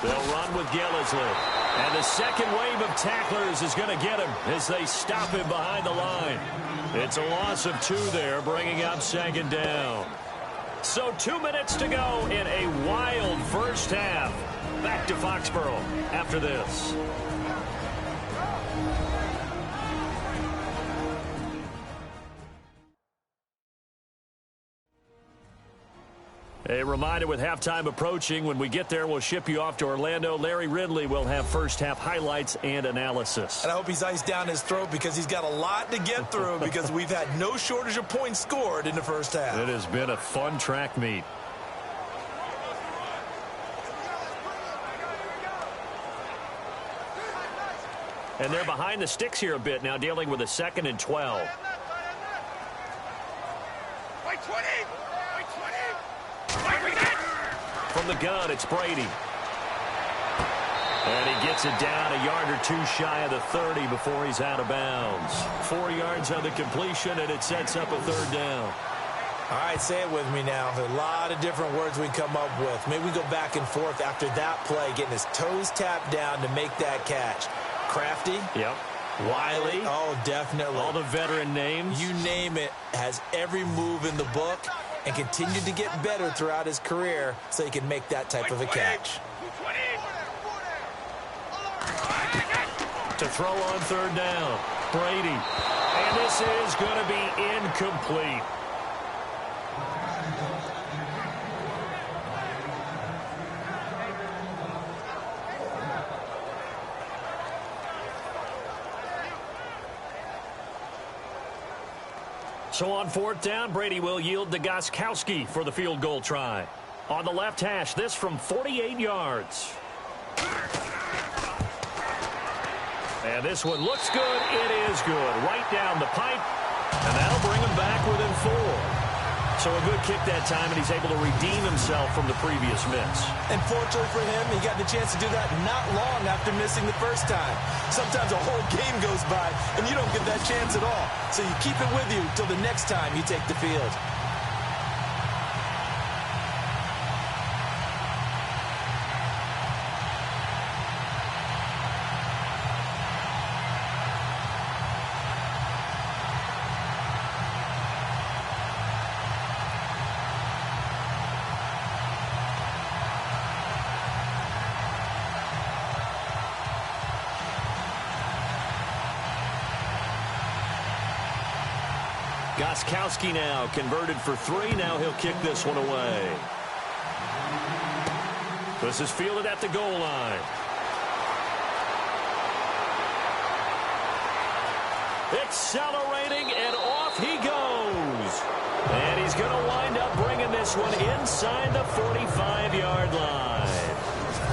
They'll run with Gillisley. And the second wave of tacklers is going to get him as they stop him behind the line. It's a loss of 2 there, bringing up 2nd down. So 2 minutes to go in a wild first half. Back to Foxborough after this. A reminder, with halftime approaching, when we get there, we'll ship you off to Orlando. Larry Ridley will have first half highlights and analysis. And I hope he's iced down his throat, because he's got a lot to get through, because we've had no shortage of points scored in the first half. It has been a fun track meet. And they're behind the sticks here a bit now, dealing with a 2nd and 12. Right 20! Right 20! Right with that! From the gun, it's Brady. And he gets it down a yard or two shy of the 30 before he's out of bounds. 4 yards on the completion, and it sets up a 3rd down. All right, say it with me now. There are a lot of different words we come up with. Maybe we go back and forth after that play, getting his toes tapped down to make that catch. Crafty. Yep. Wiley. Oh, definitely. All the veteran names. You name it. Has every move in the book and continued to get better throughout his career so he can make that type of a catch. To throw on 3rd down. Brady. And this is going to be incomplete. So on 4th down, Brady will yield to Gostkowski for the field goal try. On the left hash, this from 48 yards. And this one looks good. It is good. Right down the pipe. And that'll bring him back within 4. So a good kick that time, and he's able to redeem himself from the previous miss. And fortunately for him, he got the chance to do that not long after missing the first time. Sometimes a whole game goes by, and you don't get that chance at all. So you keep it with you till the next time you take the field. Gostkowski now converted for 3. Now he'll kick this one away. This is fielded at the goal line. Accelerating, and off he goes. And he's going to wind up bringing this one inside the 45-yard line.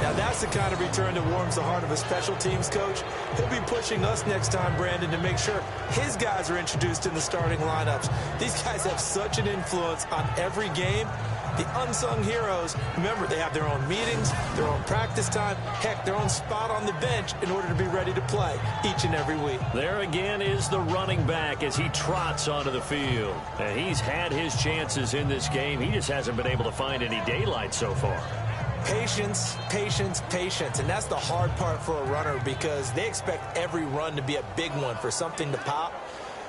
Now, that's the kind of return that warms the heart of a special teams coach. He'll be pushing us next time, Brandon, to make sure his guys are introduced in the starting lineups. These guys have such an influence on every game. The unsung heroes, remember, they have their own meetings, their own practice time, heck, their own spot on the bench in order to be ready to play each and every week. There again is the running back as he trots onto the field. And he's had his chances in this game. He just hasn't been able to find any daylight so far. Patience, patience, patience. And that's the hard part for a runner because they expect every run to be a big one for something to pop.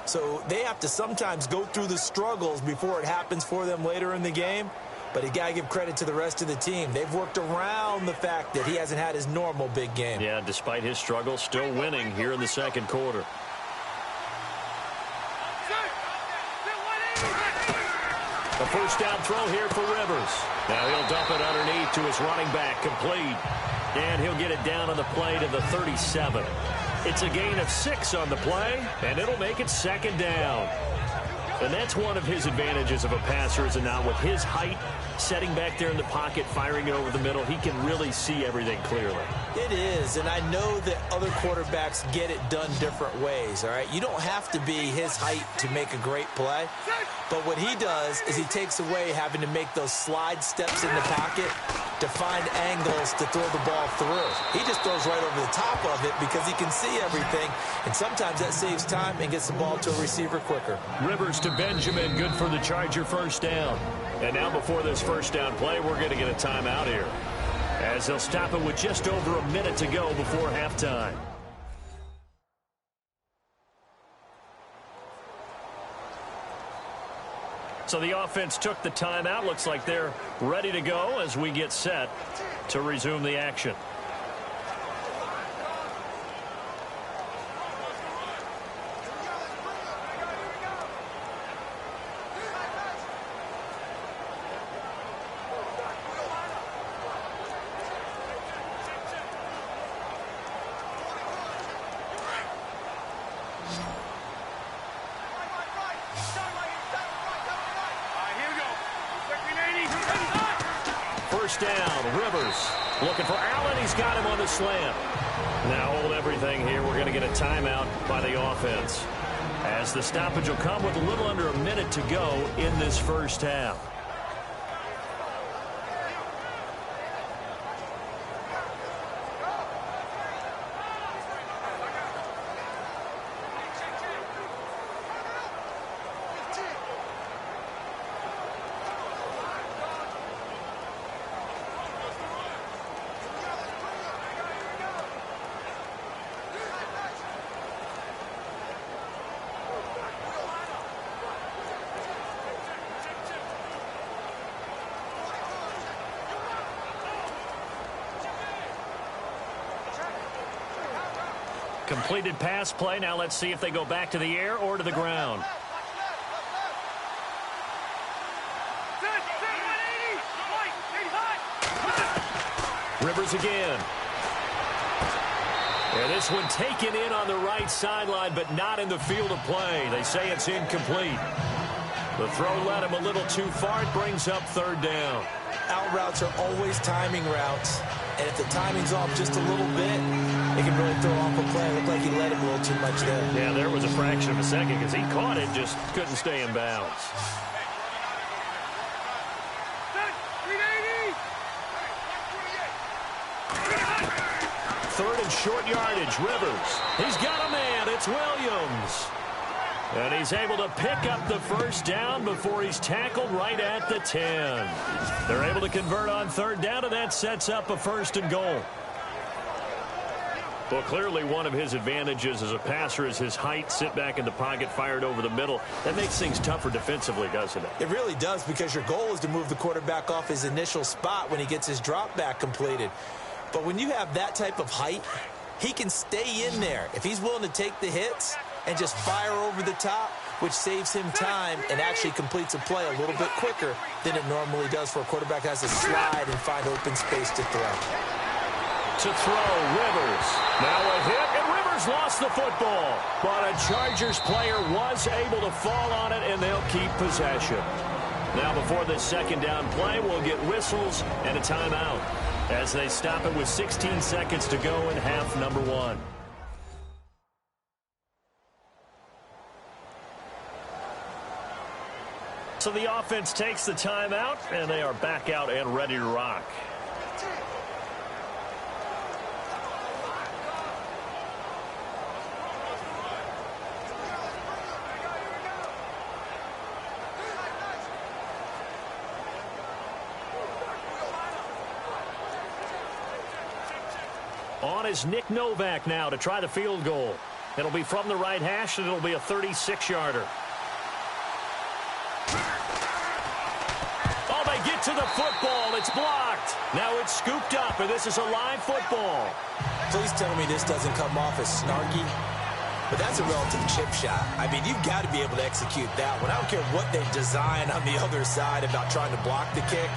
So they have to sometimes go through the struggles before it happens for them later in the game. But you got to give credit to the rest of the team. They've worked around the fact that he hasn't had his normal big game. Yeah, despite his struggles, still winning here in the 2nd quarter. A 1st down throw here for Rivers. Now he'll dump it underneath to his running back, complete. And he'll get it down on the play to the 37. It's a gain of 6 on the play, and it'll make it 2nd down. And that's one of his advantages of a passer, is not with his height, setting back there in the pocket, firing it over the middle. He can really see everything clearly. It is, and I know that other quarterbacks get it done different ways, all right? You don't have to be his height to make a great play. But what he does is he takes away having to make those slide steps in the pocket to find angles to throw the ball through. He just throws right over the top of it because he can see everything, and sometimes that saves time and gets the ball to a receiver quicker. Rivers to Benjamin, good for the Charger 1st down. And now before this 1st down play, we're going to get a timeout here, as they'll stop it with just over a minute to go before halftime. So the offense took the timeout. Looks like they're ready to go as we get set to resume the action. First down, Rivers. Looking for Allen. He's got him on the slant. Now hold everything here. We're going to get a timeout by the offense, as the stoppage will come with a little under a minute to go in this first half. Completed pass play. Now let's see if they go back to the air or to the ground. Rivers again. And this one taken in on the right sideline, but not in the field of play. They say it's incomplete. The throw led him a little too far. It brings up third down. Out routes are always timing routes. And if the timing's off just a little bit, it can really throw off a play. It looked like he let him a little too much there. Yeah, there was a fraction of a second because he caught it, just couldn't stay in bounds. Third and short yardage, Rivers. He's got a man. It's Williams. And he's able to pick up the first down before he's tackled right at the 10. They're able to convert on third down, and that sets up a first and goal. Well, clearly one of his advantages as a passer is his height. Sit back in the pocket, fired over the middle. That makes things tougher defensively, doesn't it? It really does, because your goal is to move the quarterback off his initial spot when he gets his drop back completed. But when you have that type of height, he can stay in there if he's willing to take the hits and just fire over the top, which saves him time and actually completes a play a little bit quicker than it normally does for a quarterback that has to slide and find open space to throw. To throw, Rivers. Now a hit, and Rivers lost the football. But a Chargers player was able to fall on it, and they'll keep possession. Now before this second down play, we'll get whistles and a timeout as they stop it with 16 seconds to go in half number one. So the offense takes the timeout, and they are back out and ready to rock. On is Nick Novak now to try the field goal. It'll be from the right hash, and it'll be a 36-yarder. Oh, they get to the football. It's blocked. Now it's scooped up, and this is a live football. Please tell me this doesn't come off as snarky, but that's a relative chip shot. I mean, you've got to be able to execute that one. I don't care what they design on the other side about trying to block the kick.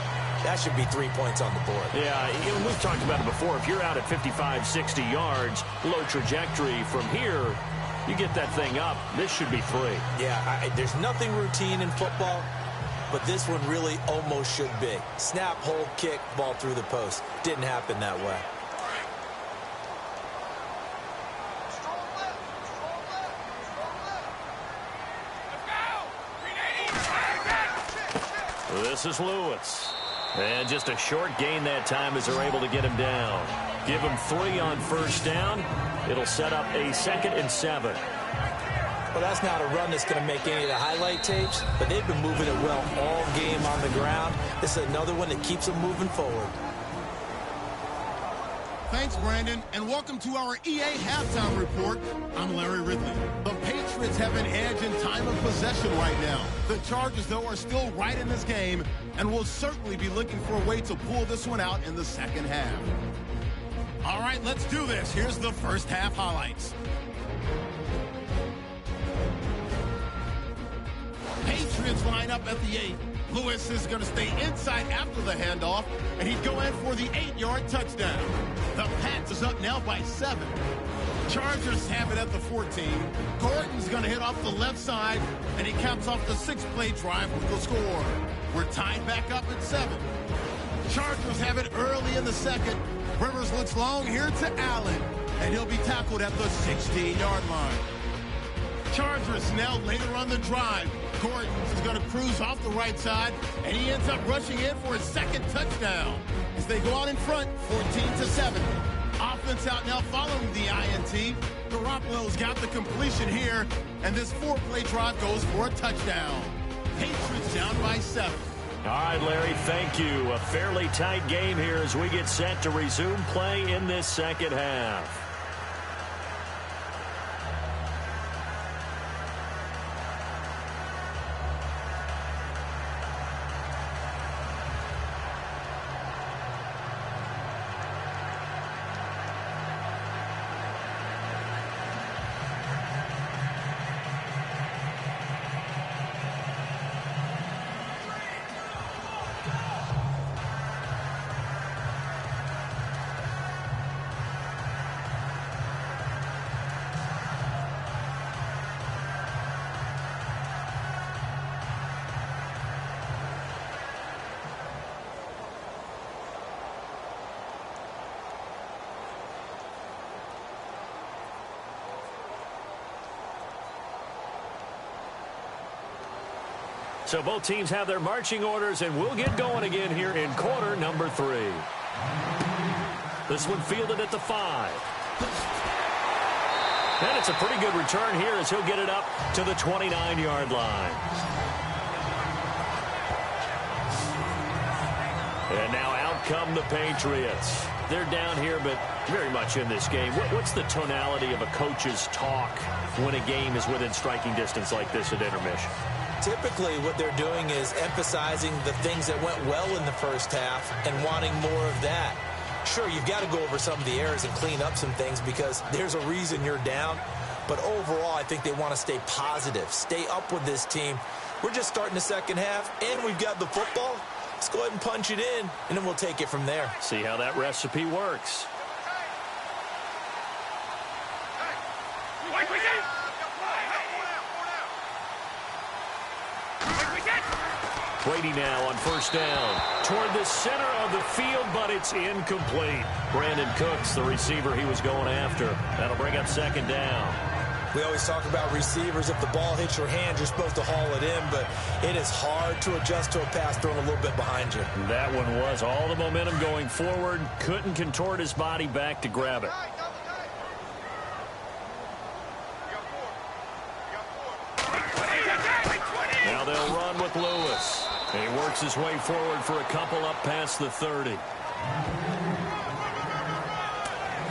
That should be 3 points on the board. Yeah, we've talked about it before. If you're out at 55, 60 yards, low trajectory from here, you get that thing up, this should be 3. Yeah, there's nothing routine in football, but this one really almost should be. Snap, hold, kick, ball through the post. Didn't happen that way. This is Lewis. And just a short gain that time as they're able to get him down. Give him 3 on first down. It'll set up a 2nd and 7. Well, that's not a run that's going to make any of the highlight tapes, but they've been moving it well all game on the ground. This is another one that keeps them moving forward. Thanks, Brandon, and welcome to our EA Halftime Report. I'm Larry Ridley. The Patriots have an edge in time of possession right now. The Chargers, though, are still right in this game and will certainly be looking for a way to pull this one out in the second half. All right, let's do this. Here's the first half highlights. Patriots line up at the 8. Lewis is going to stay inside after the handoff, and he'd go in for the 8-yard touchdown. The Pats is up now by 7. Chargers have it at the 14. Gordon's going to hit off the left side, and he caps off the 6-play drive with the score. We're tied back up at 7. Chargers have it early in the second. Rivers looks long here to Allen, and he'll be tackled at the 16-yard line. Chargers now later on the drive. Gordon is going to cruise off the right side, and he ends up rushing in for his second touchdown as they go out in front, 14-7. Offense out now following the INT. Garoppolo's got the completion here, and this 4-play drive goes for a touchdown. Patriots down by 7. All right, Larry, thank you. A fairly tight game here as we get set to resume play in this second half. So both teams have their marching orders, and we'll get going again here in quarter number 3. This one fielded at the 5. And it's a pretty good return here as he'll get it up to the 29-yard line. And now out come the Patriots. They're down here, but very much in this game. What's the tonality of a coach's talk when a game is within striking distance like this at intermission? Typically, what they're doing is emphasizing the things that went well in the first half and wanting more of that. Sure, you've got to go over some of the errors and clean up some things because there's a reason you're down. But overall, I think they want to stay positive, stay up with this team. We're just starting the second half, and we've got the football. Let's go ahead and punch it in, and then we'll take it from there. See how that recipe works. Brady now on first down toward the center of the field, but it's incomplete. Brandon Cooks, the receiver he was going after. That'll bring up second down. We always talk about receivers. If the ball hits your hand, you're supposed to haul it in, but it is hard to adjust to a pass thrown a little bit behind you. That one was all the momentum going forward. Couldn't contort his body back to grab it. Now they'll run with Lewis. And he works his way forward for a couple up past the 30.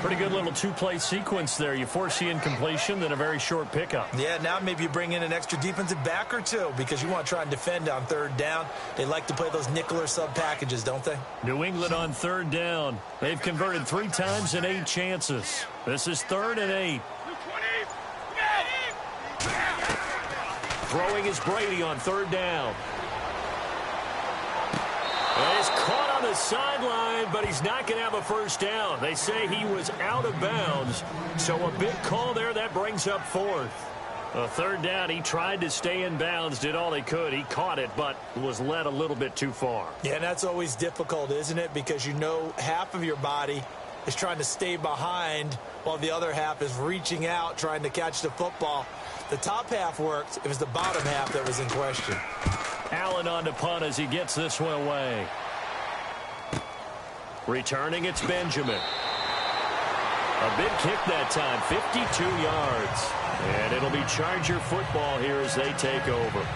Pretty good little two-play sequence there. You force the incompletion, then a very short pickup. Yeah, now maybe you bring in an extra defensive back or two because you want to try and defend on third down. They like to play those nickel or sub packages, don't they? New England on third down. They've converted 3 times in 8 chances. This is 3rd and 8. Throwing is Brady on third down. And he's caught on the sideline, but he's not going to have a first down. They say he was out of bounds, so a big call there. That brings up 4th. A third down, he tried to stay in bounds, did all he could. He caught it, but was led a little bit too far. Yeah, and that's always difficult, isn't it? Because you know half of your body is trying to stay behind while the other half is reaching out, trying to catch the football. The top half worked. It was the bottom half that was in question. Allen on to punt as he gets this one away. Returning, it's Benjamin. A big kick that time, 52 yards. And it'll be Charger football here as they take over.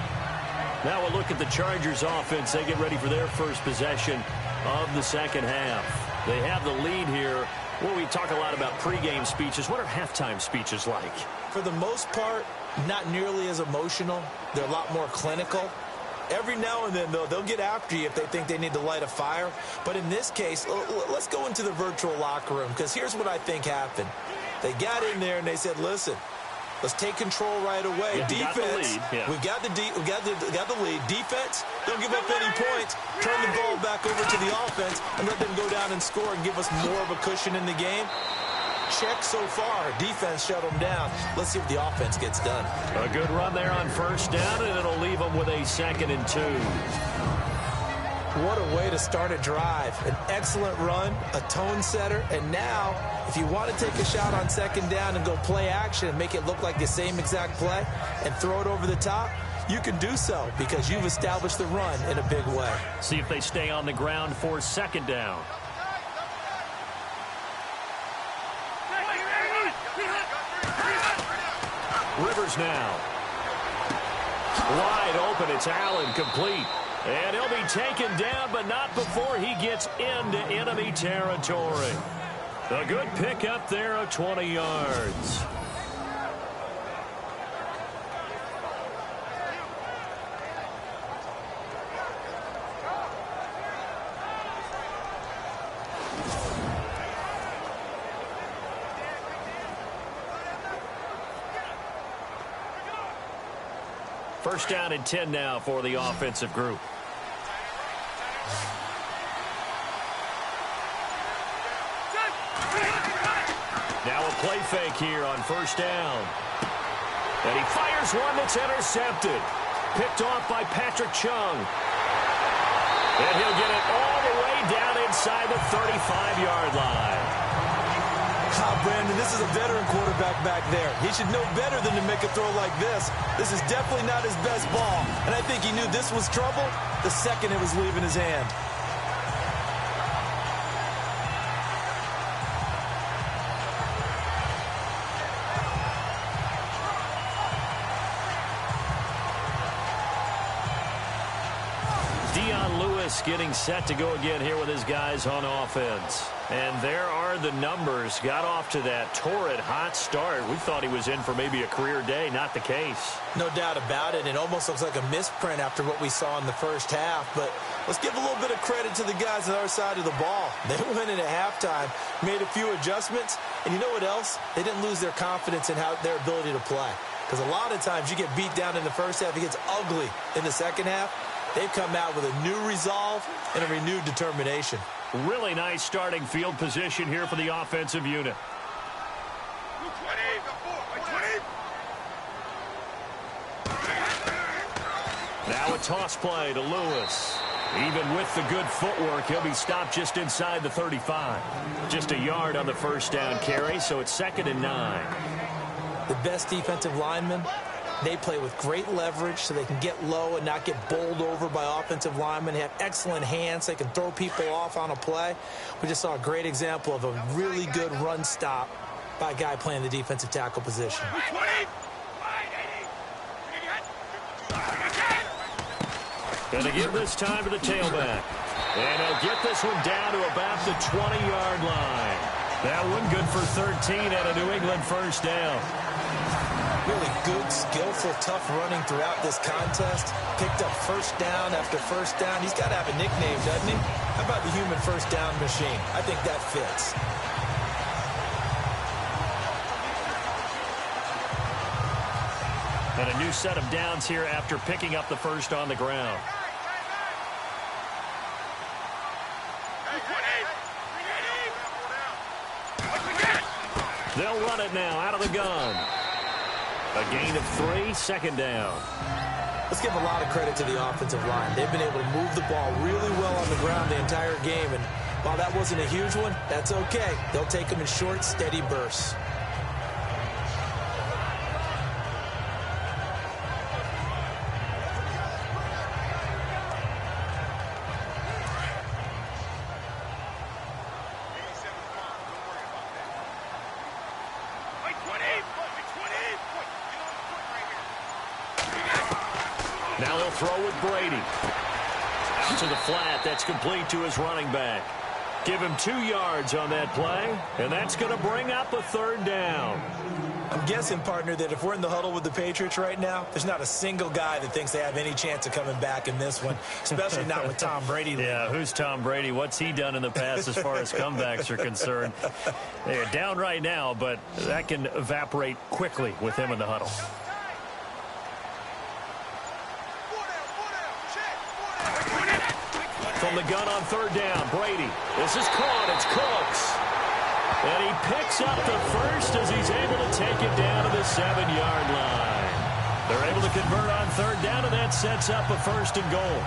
Now we'll look at the Chargers offense. They get ready for their first possession of the second half. They have the lead here. Well, we talk a lot about pregame speeches. What are halftime speeches like? For the most part, not nearly as emotional. They're a lot more clinical. Every now and then, though, they'll get after you if they think they need to light a fire. But in this case, let's go into the virtual locker room, because here's what I think happened. They got in there and they said, listen, let's take control right away. Yeah, Defense, we've got the lead. Defense, don't give up any points. Turn the ball back over to the offense and let them go down and score and give us more of a cushion in the game. Check so far. Defense shut them down. Let's see if the offense gets done. A good run there on first down, and it'll leave them with a 2nd and 2. What a way to start a drive. An excellent run, a tone setter, and now, if you want to take a shot on second down and go play action and make it look like the same exact play and throw it over the top, you can do so because you've established the run in a big way. See if they stay on the ground for second down. Rivers now. Wide open. It's Allen, complete. And he'll be taken down, but not before he gets into enemy territory. A good pickup there of 20 yards. First down and 10 now for the offensive group. Now a play fake here on first down. And he fires one that's intercepted. Picked off by Patrick Chung. And he'll get it all the way down inside the 35-yard line. Brandon, this is a veteran quarterback back there. He should know better than to make a throw like this. This is definitely not his best ball. And I think he knew this was trouble the second it was leaving his hand. Dion Lewis getting set to go again here with his guys on offense. And there are the numbers. Got off to that torrid hot start. We thought he was in for maybe a career day. Not the case. No doubt about it. It almost looks like a misprint after what we saw in the first half. But let's give a little bit of credit to the guys on our side of the ball. They went in at halftime, made a few adjustments. And you know what else? They didn't lose their confidence in their ability to play. Because a lot of times you get beat down in the first half. It gets ugly in the second half. They've come out with a new resolve and a renewed determination. Really nice starting field position here for the offensive unit. Now a toss play to Lewis. Even with the good footwork, he'll be stopped just inside the 35. Just a yard on the first down carry, so it's 2nd and 9. The best defensive linemen, they play with great leverage so they can get low and not get bowled over by offensive linemen. They have excellent hands. They can throw people off on a play. We just saw a great example of a really good run stop by a guy playing the defensive tackle position. Going to give this time to the tailback. And he'll get this one down to about the 20-yard line. That one good for 13 at a New England first down. Really good, skillful, tough running throughout this contest. Picked up first down after first down. He's got to have a nickname, doesn't he? How about the human first down machine? I think that fits. And a new set of downs here after picking up the first on the ground. They'll run it now out of the gun. A gain of 3, 2nd down. Let's give a lot of credit to the offensive line. They've been able to move the ball really well on the ground the entire game. And while that wasn't a huge one, that's okay. They'll take them in short, steady bursts. Now they'll throw with Brady. Out to the flat. That's complete to his running back. Give him 2 yards on that play, and that's going to bring up a 3rd down. I'm guessing, partner, that if we're in the huddle with the Patriots right now, there's not a single guy that thinks they have any chance of coming back in this one, especially not with Tom Brady. Yeah, who's Tom Brady? What's he done in the past as far as comebacks are concerned? They're down right now, but that can evaporate quickly with him in the huddle. From the gun on 3rd down, Brady. This is caught. It's Cooks. And he picks up the first as he's able to take it down to the 7-yard line. They're able to convert on 3rd down, and that sets up a 1st and goal.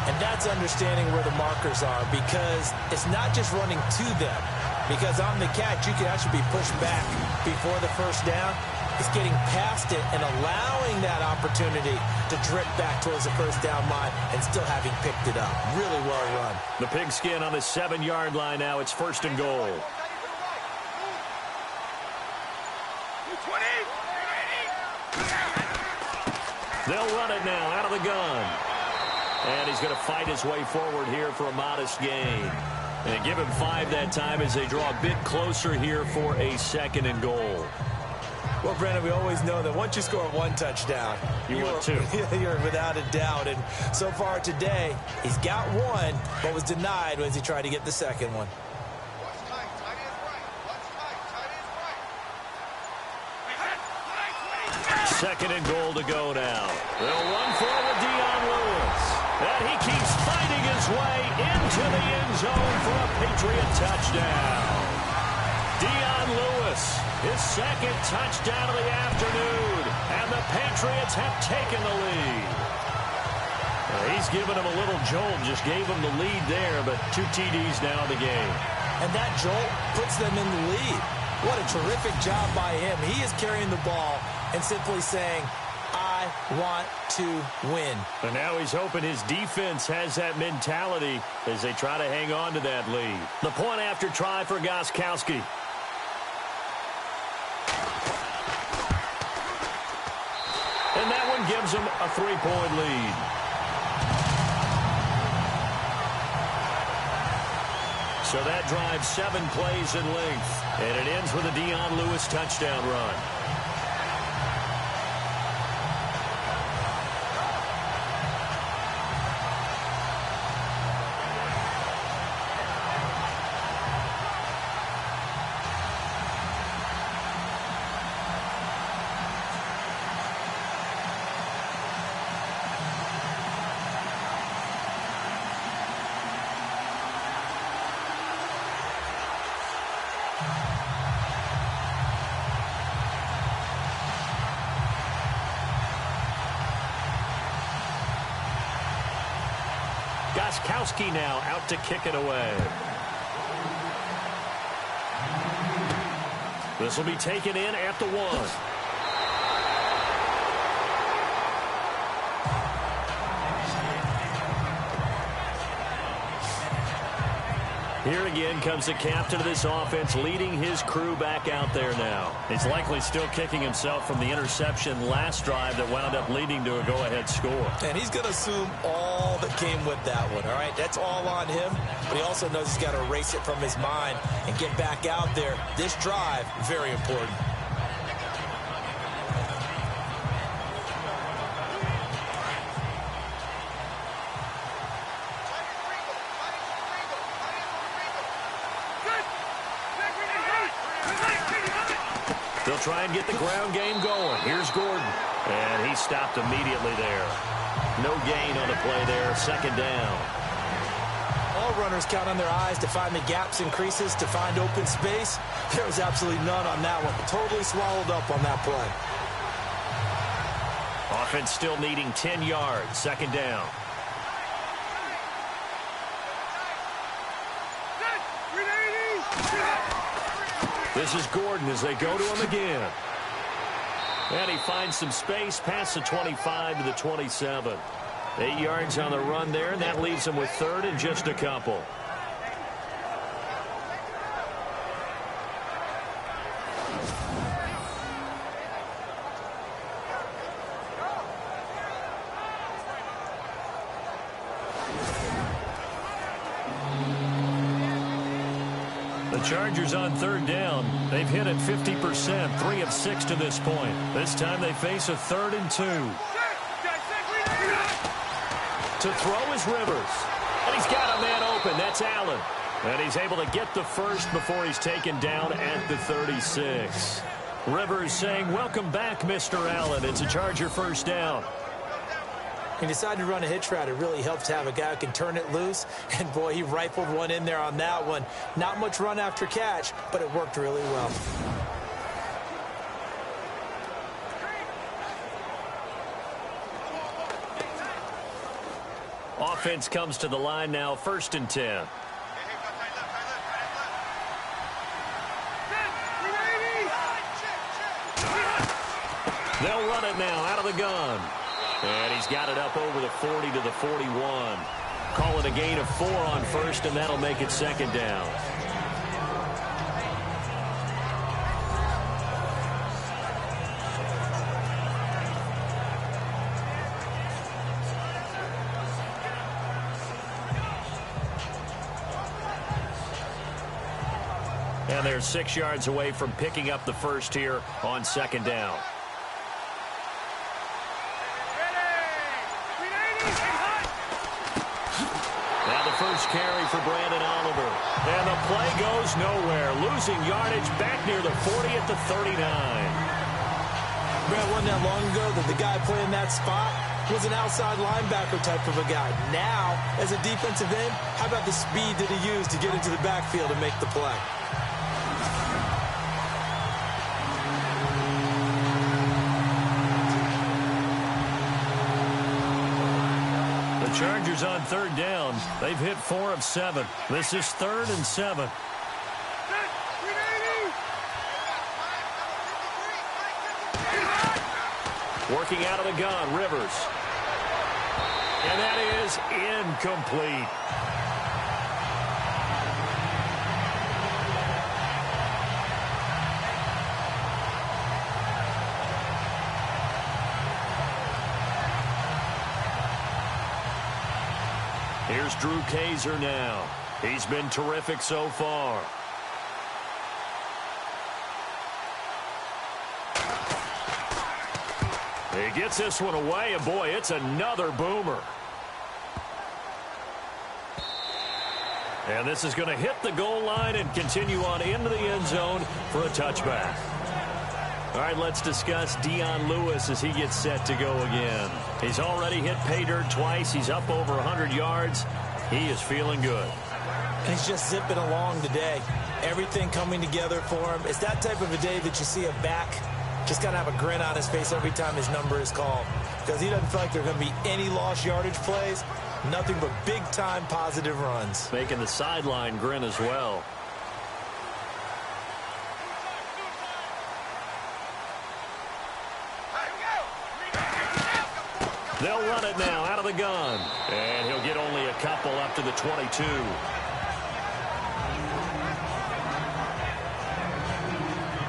And that's understanding where the markers are, because it's not just running to them. Because on the catch, you can actually be pushed back before the first down. It's getting past it and allowing that opportunity to drip back towards the first down line and still having picked it up. Really well run. The pigskin on the 7-yard line now. It's 1st and goal. They'll run it now out of the gun. And he's going to fight his way forward here for a modest gain. And give him 5 that time as they draw a bit closer here for a 2nd and goal. Well, Brandon, we always know that once you score 1 touchdown, you want 2. You're without a doubt. And so far today, he's got 1, but was denied as he tried to get the 2nd one. 2nd and goal to go now. They'll run forward Dion Lewis. And he keeps fighting his way into the end zone for a Patriot touchdown. Dion Lewis, his 2nd touchdown of the afternoon. And the Patriots have taken the lead. He's given him a little jolt, just gave him the lead there, but 2 TDs now in the game. And that jolt puts them in the lead. What a terrific job by him. He is carrying the ball and simply saying, I want to win. And now he's hoping his defense has that mentality as they try to hang on to that lead. The point after try for Gostkowski. And that one gives him a 3-point lead. So that drives 7 plays in length. And it ends with a Dion Lewis touchdown run. Gostkowski now out to kick it away. This will be taken in at the 1. Here again comes the captain of this offense, leading his crew back out there now. He's likely still kicking himself from the interception last drive that wound up leading to a go-ahead score. And he's going to assume all that came with that one, all right? That's all on him, but he also knows he's got to erase it from his mind and get back out there. This drive, very important. They'll try and get the ground game going. Here's Gordon. And he stopped immediately there. No gain on the play there. 2nd down. All runners count on their eyes to find the gaps and creases, to find open space. There was absolutely none on that one. Totally swallowed up on that play. Offense still needing 10 yards. 2nd down. This is Gordon as they go to him again. And he finds some space past the 25 to the 27. 8 yards on the run there, and that leaves him with 3rd and just a couple. The Chargers on 3rd down. They've hit it 50%, 3 of 6 to this point. This time they face a 3rd and 2. To throw is Rivers. And he's got a man open. That's Allen. And he's able to get the first before he's taken down at the 36. Rivers saying, welcome back, Mr. Allen. It's a Charger 1st down. He decided to run a hitch route. It really helps to have a guy who can turn it loose. And, boy, he rifled one in there on that one. Not much run after catch, but it worked really well. Offense comes to the line now, 1st and 10. They'll run it now out of the gun. And he's got it up over the 40 to the 41. Call it a gain of 4 on 1st, and that'll make it 2nd down. And they're 6 yards away from picking up the 1st here on 2nd down. Now the first carry for Brandon Oliver. And the play goes nowhere. Losing yardage back near the 40 at the 39. Man, wasn't that long ago that the guy playing that spot was an outside linebacker type of a guy. Now, as a defensive end, how about the speed that he used to get into the backfield and make the play? Chargers on 3rd down. They've hit 4 of 7. This is 3rd and 7. Working out of the gun, Rivers. And that is incomplete. Here's Drew Kaiser now. He's been terrific so far. He gets this one away, and boy, it's another boomer. And this is going to hit the goal line and continue on into the end zone for a touchback. All right, let's discuss Dion Lewis as he gets set to go again. He's already hit pay dirt twice. He's up over 100 yards. He is feeling good. He's just zipping along today. Everything coming together for him. It's that type of a day that you see a back just kind of have a grin on his face every time his number is called, because he doesn't feel like there are going to be any lost yardage plays. Nothing but big-time positive runs. Making the sideline grin as well. They'll run it now out of the gun. And he'll get only a couple up to the 22.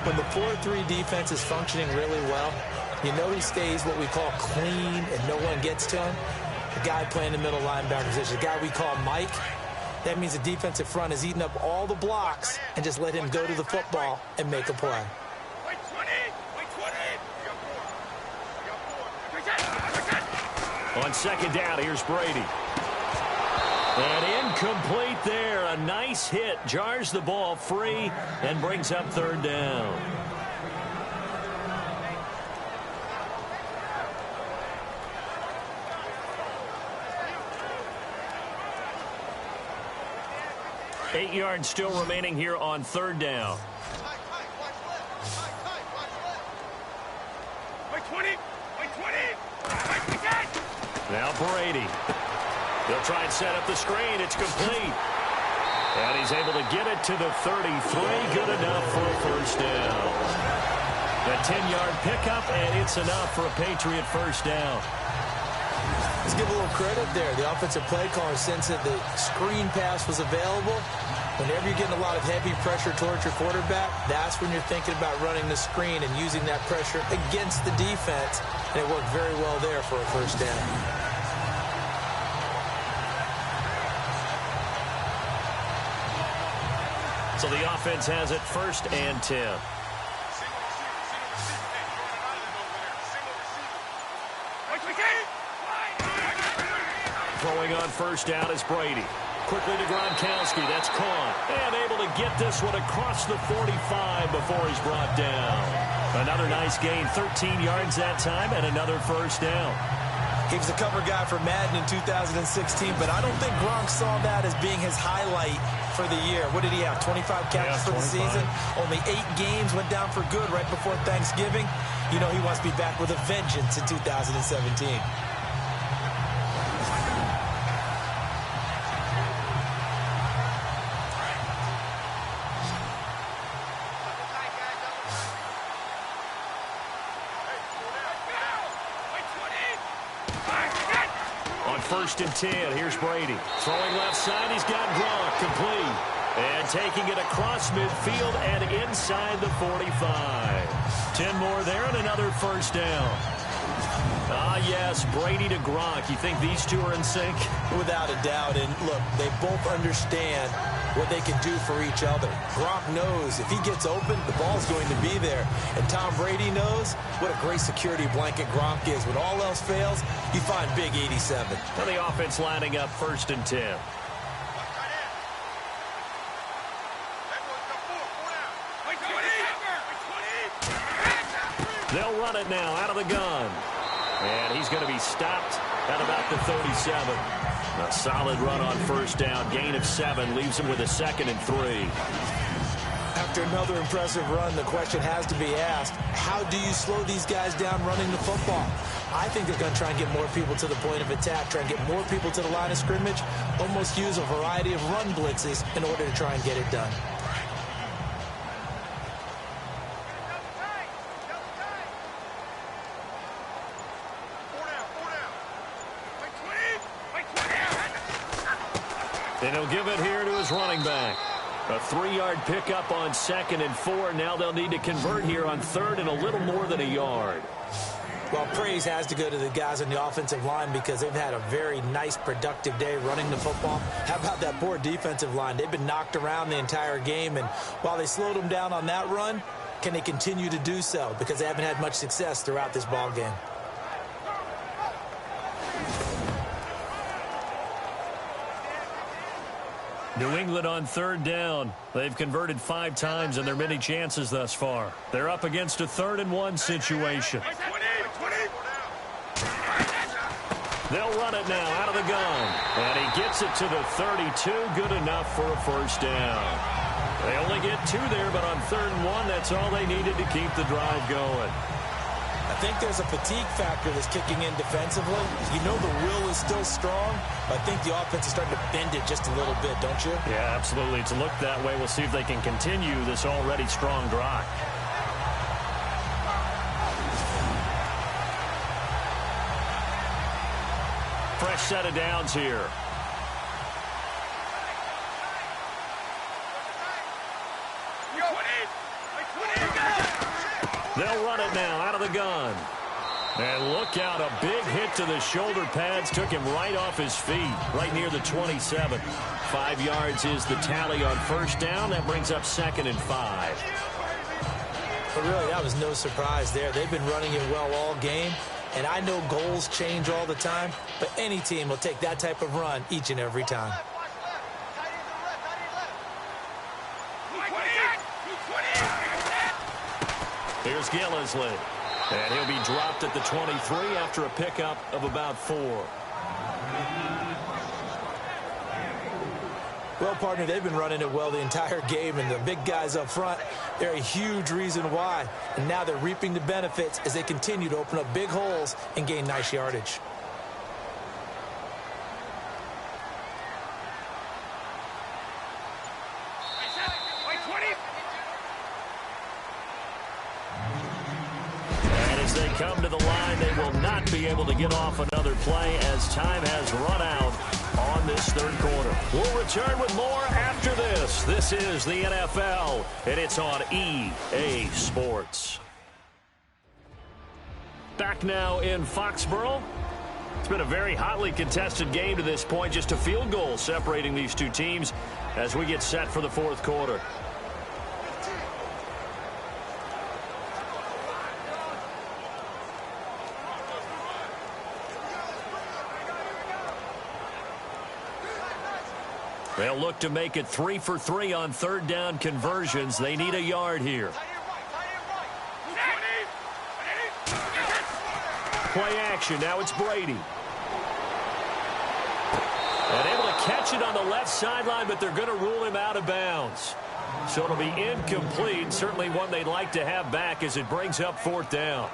When the 4-3 defense is functioning really well, you know he stays what we call clean and no one gets to him. The guy playing the middle linebacker position, the guy we call Mike, that means the defensive front is eating up all the blocks and just let him go to the football and make a play. On 2nd down, here's Brady. And incomplete there. A nice hit. Jars the ball free and brings up 3rd down. Eight yards still remaining here on 3rd down. Now Brady. They'll try and set up the screen. It's complete. And he's able to get it to the 33. Good enough for a 1st down. A 10-yard pickup, and it's enough for a Patriot 1st down. Let's give a little credit there. The offensive play caller sensed that the screen pass was available. Whenever you're getting a lot of heavy pressure towards your quarterback, that's when you're thinking about running the screen and using that pressure against the defense. And it worked very well there for a 1st down. So the offense has it 1st and 10. Throwing on 1st down is Brady. Quickly to Gostkowski. That's caught. And able to get this one across the 45 before he's brought down. Another nice gain. 13 yards that time and another 1st down. He was a cover guy for Madden in 2016, but I don't think Gronk saw that as being his highlight for the year. What did he have, 25 catches for the season? Only 8 games, went down for good right before Thanksgiving. You know he wants to be back with a vengeance in 2017. first and 10. Here's Brady. Throwing left side. He's got Gronk complete. And taking it across midfield and inside the 45. 10 more there and another first down. Ah, yes, Brady to Gronk. You think these two are in sync? Without a doubt. And look, they both understand what they can do for each other. Gronk knows if he gets open, the ball's going to be there. And Tom Brady knows what a great security blanket Gronk is. When all else fails, you find big 87. And the offense lining up first and 10. They'll run it now out of the gun. And he's going to be stopped at about the 37. A solid run on first down. Gain of 7 leaves him with a 2nd and 3. After another impressive run, the question has to be asked, how do you slow these guys down running the football? I think they're going to try and get more people to the point of attack, try and get more people to the line of scrimmage, almost use a variety of run blitzes in order to try and get it done. And he'll give it here to his running back. A 3-yard pickup on 2nd and 4. Now they'll need to convert here on 3rd and a little more than a yard. Well, praise has to go to the guys on the offensive line because they've had a very nice, productive day running the football. How about that poor defensive line? They've been knocked around the entire game, and while they slowed them down on that run, can they continue to do so? Because they haven't had much success throughout this ball game. New England on 3rd down. They've converted 5 times in their many chances thus far. They're up against a 3rd and 1 situation. They'll run it now out of the gun. And he gets it to the 32. Good enough for a first down. They only get 2 there, but on 3rd and 1, that's all they needed to keep the drive going. I think there's a fatigue factor that's kicking in defensively. You know the will is still strong, but I think the offense is starting to bend it just a little bit, don't you? Yeah, absolutely. It's looked that way. We'll see if they can continue this already strong drive. Fresh set of downs here. They'll run it now out of the gun. And look out, a big hit to the shoulder pads. Took him right off his feet, right near the 27. 5 yards is the tally on first down. That brings up 2nd and 5. But really, that was no surprise there. They've been running it well all game. And I know goals change all the time, but any team will take that type of run each and every time. Here's Gillisley. And he'll be dropped at the 23 after a pickup of about 4. Well, partner, they've been running it well the entire game, and the big guys up front, they're a huge reason why. And now they're reaping the benefits as they continue to open up big holes and gain nice yardage. Come to the line, they will not be able to get off another play as time has run out on this 3rd quarter. We'll return with more after this. This is the NFL, and it's on EA Sports. Back now in Foxborough. It's been a very hotly contested game to this point. Just a field goal separating these two teams as we get set for the 4th quarter. They'll look to make it 3 for 3 on 3rd down conversions. They need a yard here. Play action. Now it's Brady. And able to catch it on the left sideline, but they're going to rule him out of bounds. So it'll be incomplete. Certainly one they'd like to have back as it brings up 4th down.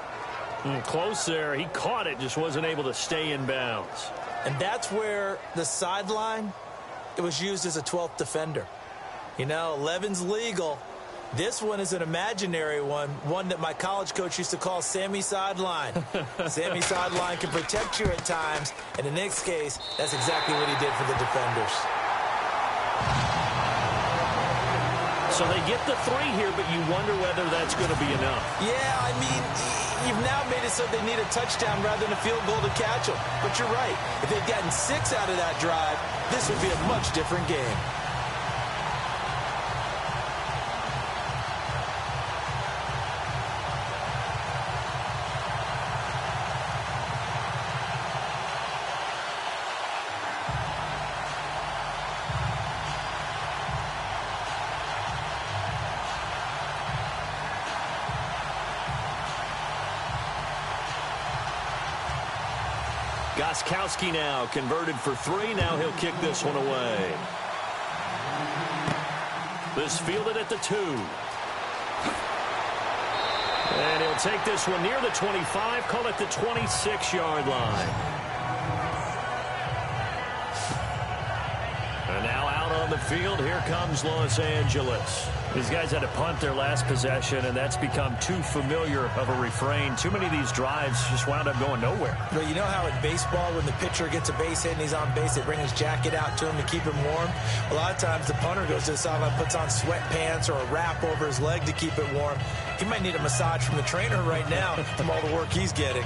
Close there. He caught it, just wasn't able to stay in bounds. And that's where the sideline, it was used as a 12th defender. You know, 11's legal, This one is an imaginary one that my college coach used to call Sammy Sideline. Sammy Sideline can protect you at times, and in this case, that's exactly what he did for the defenders. So they get the 3 here, but you wonder whether that's going to be enough. Yeah, I mean, you've now made it so they need a touchdown rather than a field goal to catch them. But you're right. If they'd gotten 6 out of that drive, this would be a much different game. Gostkowski now converted for 3. Now he'll kick this one away. This fielded at the 2. And he'll take this one near the 25, call it the 26-yard line. And now out on the field, here comes Los Angeles. These guys had to punt their last possession, and that's become too familiar of a refrain. Too many of these drives just wound up going nowhere. But you know how in baseball, when the pitcher gets a base hit and he's on base, they bring his jacket out to him to keep him warm? A lot of times the punter goes to the sideline, puts on sweatpants or a wrap over his leg to keep it warm. He might need a massage from the trainer right now from all the work he's getting.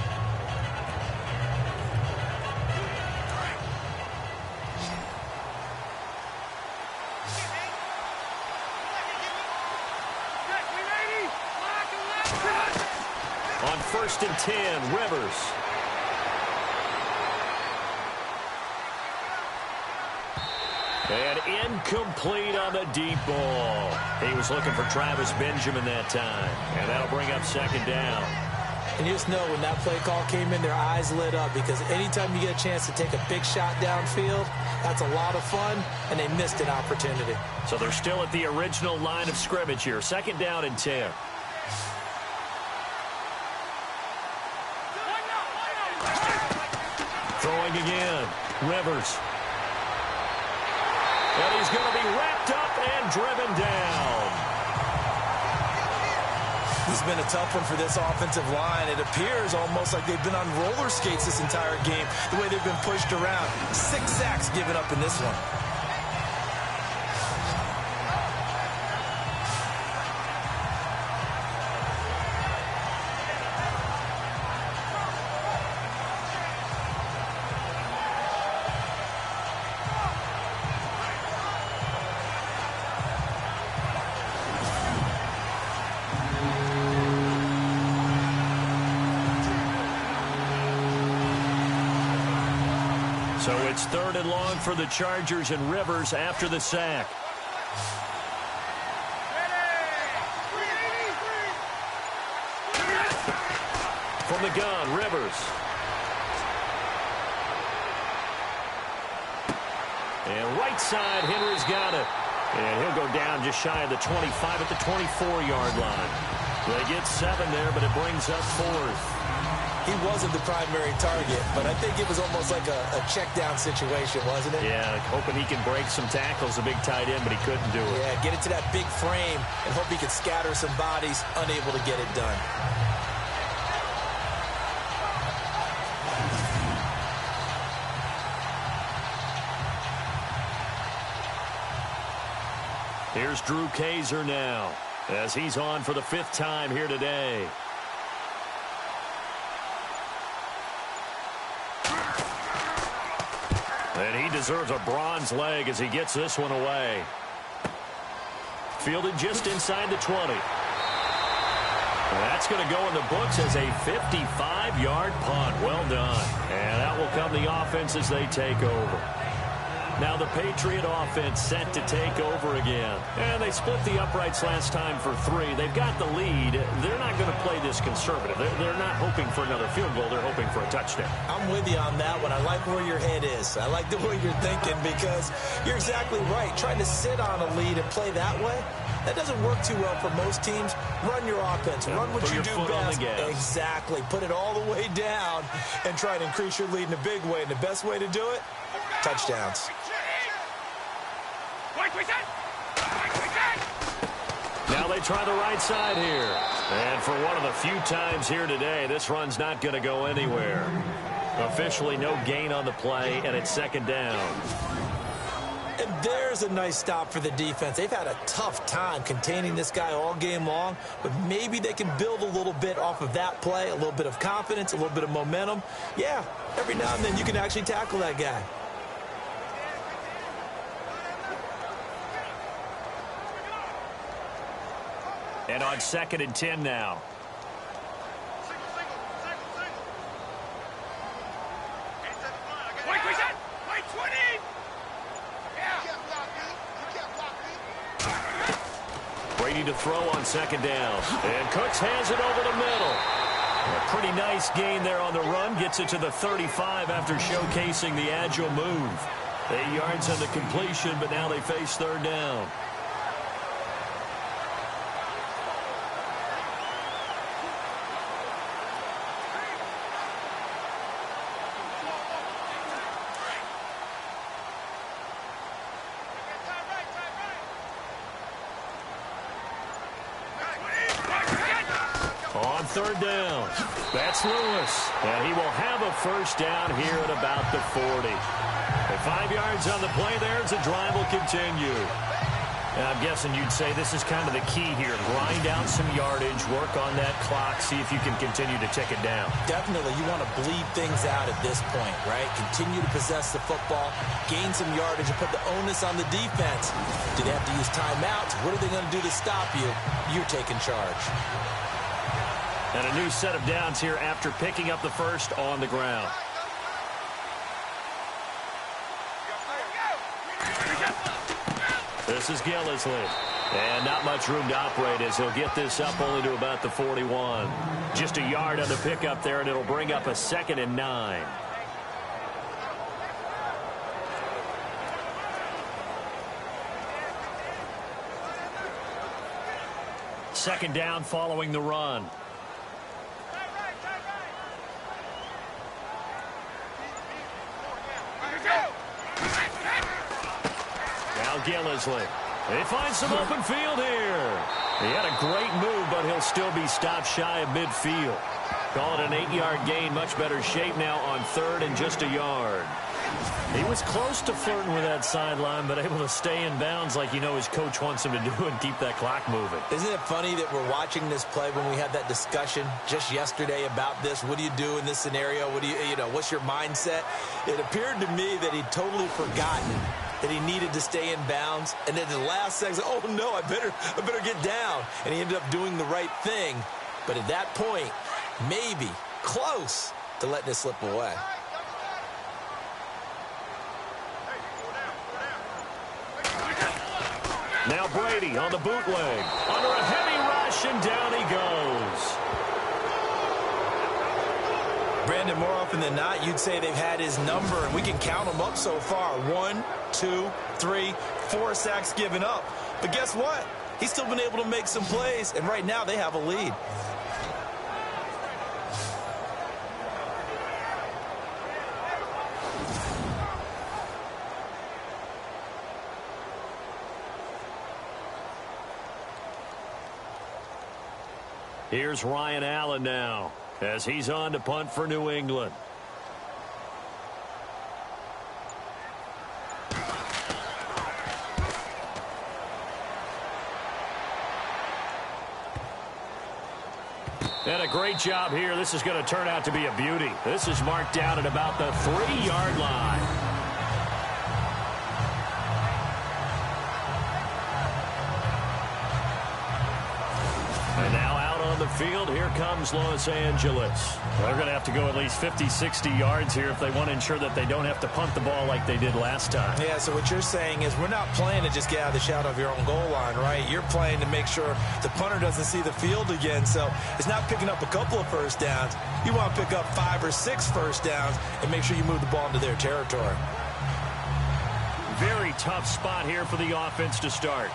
On 1st and 10, Rivers. And incomplete on the deep ball. He was looking for Travis Benjamin that time. And that'll bring up 2nd down. And you just know when that play call came in, their eyes lit up, because anytime you get a chance to take a big shot downfield, that's a lot of fun, and they missed an opportunity. So they're still at the original line of scrimmage here. 2nd down and 10. Throwing again. Rivers. And he's going to be wrapped up and driven down. This has been a tough one for this offensive line. It appears almost like they've been on roller skates this entire game, the way they've been pushed around. 6 sacks given up in this one. So it's 3rd and long for the Chargers, and Rivers after the sack. From the gun, Rivers. And right side, Henry's got it. And he'll go down just shy of the 25 at the 24-yard line. They get 7 there, but it brings up 4th. He wasn't the primary target, but I think it was almost like a check-down situation, wasn't it? Yeah, hoping he can break some tackles, a big tight end, but he couldn't do it. Yeah, get it to that big frame and hope he can scatter some bodies, unable to get it done. Here's Drew Kaiser now, as he's on for the 5th time here today. And he deserves a bronze leg as he gets this one away. Fielded just inside the 20. That's going to go in the books as a 55-yard punt. Well done. And out will come the offense as they take over. Now the Patriot offense set to take over again. And they split the uprights last time for 3. They've got the lead. They're not going to play this conservative. They're not hoping for another field goal. They're hoping for a touchdown. I'm with you on that one. I like where your head is. I like the way you're thinking, because you're exactly right. Trying to sit on a lead and play that way, that doesn't work too well for most teams. Run your offense. Run what you do best. Exactly. Put it all the way down and try to increase your lead in a big way. And the best way to do it, touchdowns. Now Now they try the right side here. And for one of the few times here today, this run's not going to go anywhere. Officially no gain on the play, and it's second down. And there's a nice stop for the defense. They've had a tough time containing this guy all game long, but maybe they can build a little bit off of that play, a little bit of confidence, a little bit of momentum. Yeah, every now and then you can actually tackle that guy. And on 2nd and 10 now. Brady to throw on 2nd down. And Cooks hands it over the middle. A pretty nice gain there on the run. Gets it to the 35 after showcasing the agile move. 8 yards on the completion, but now they face 3rd down. On 3rd down, that's Lewis. And he will have a 1st down here at about the 40. And 5 yards on the play there as the drive will continue. And I'm guessing you'd say this is kind of the key here. Grind out some yardage, work on that clock, see if you can continue to tick it down. Definitely, you want to bleed things out at this point, right? Continue to possess the football, gain some yardage, and put the onus on the defense. Do they have to use timeouts? What are they going to do to stop you? You're taking charge. And a new set of downs here after picking up the 1st on the ground. This is Gillisley. And not much room to operate as he'll get this up only to about the 41. Just a yard on the pickup there, and it'll bring up a 2nd and 9. Second down following the run. Now Gillisley. They find some open field here. He had a great move, but he'll still be stopped shy of midfield. Call it an 8-yard gain. Much better shape now on 3rd and just a yard. He was close to flirting with that sideline, but able to stay in bounds like you know his coach wants him to do and keep that clock moving. Isn't it funny that we're watching this play when we had that discussion just yesterday about this? What do you do in this scenario? What do you know, what's your mindset? It appeared to me that he'd totally forgotten that he needed to stay in bounds, and then the last second, oh no, I better get down. And he ended up doing the right thing. But at that point, maybe close to letting it slip away. Now Brady on the bootleg. Under a heavy rush, and down he goes. Brandon, more often than not, you'd say they've had his number, and we can count them up so far. 1, 2, 3, 4 sacks given up. But guess what? He's still been able to make some plays, and right now they have a lead. Here's Ryan Allen now as he's on to punt for New England. And a great job here. This is going to turn out to be a beauty. This is marked down at about the 3-yard line. And now out on the field, here comes Los Angeles. They're going to have to go at least 50, 60 yards here if they want to ensure that they don't have to punt the ball like they did last time. Yeah, so what you're saying is we're not playing to just get out of the shadow of your own goal line, right? You're playing to make sure the punter doesn't see the field again. So it's not picking up a couple of first downs. You want to pick up 5 or 6 first downs and make sure you move the ball into their territory. Very tough spot here for the offense to start.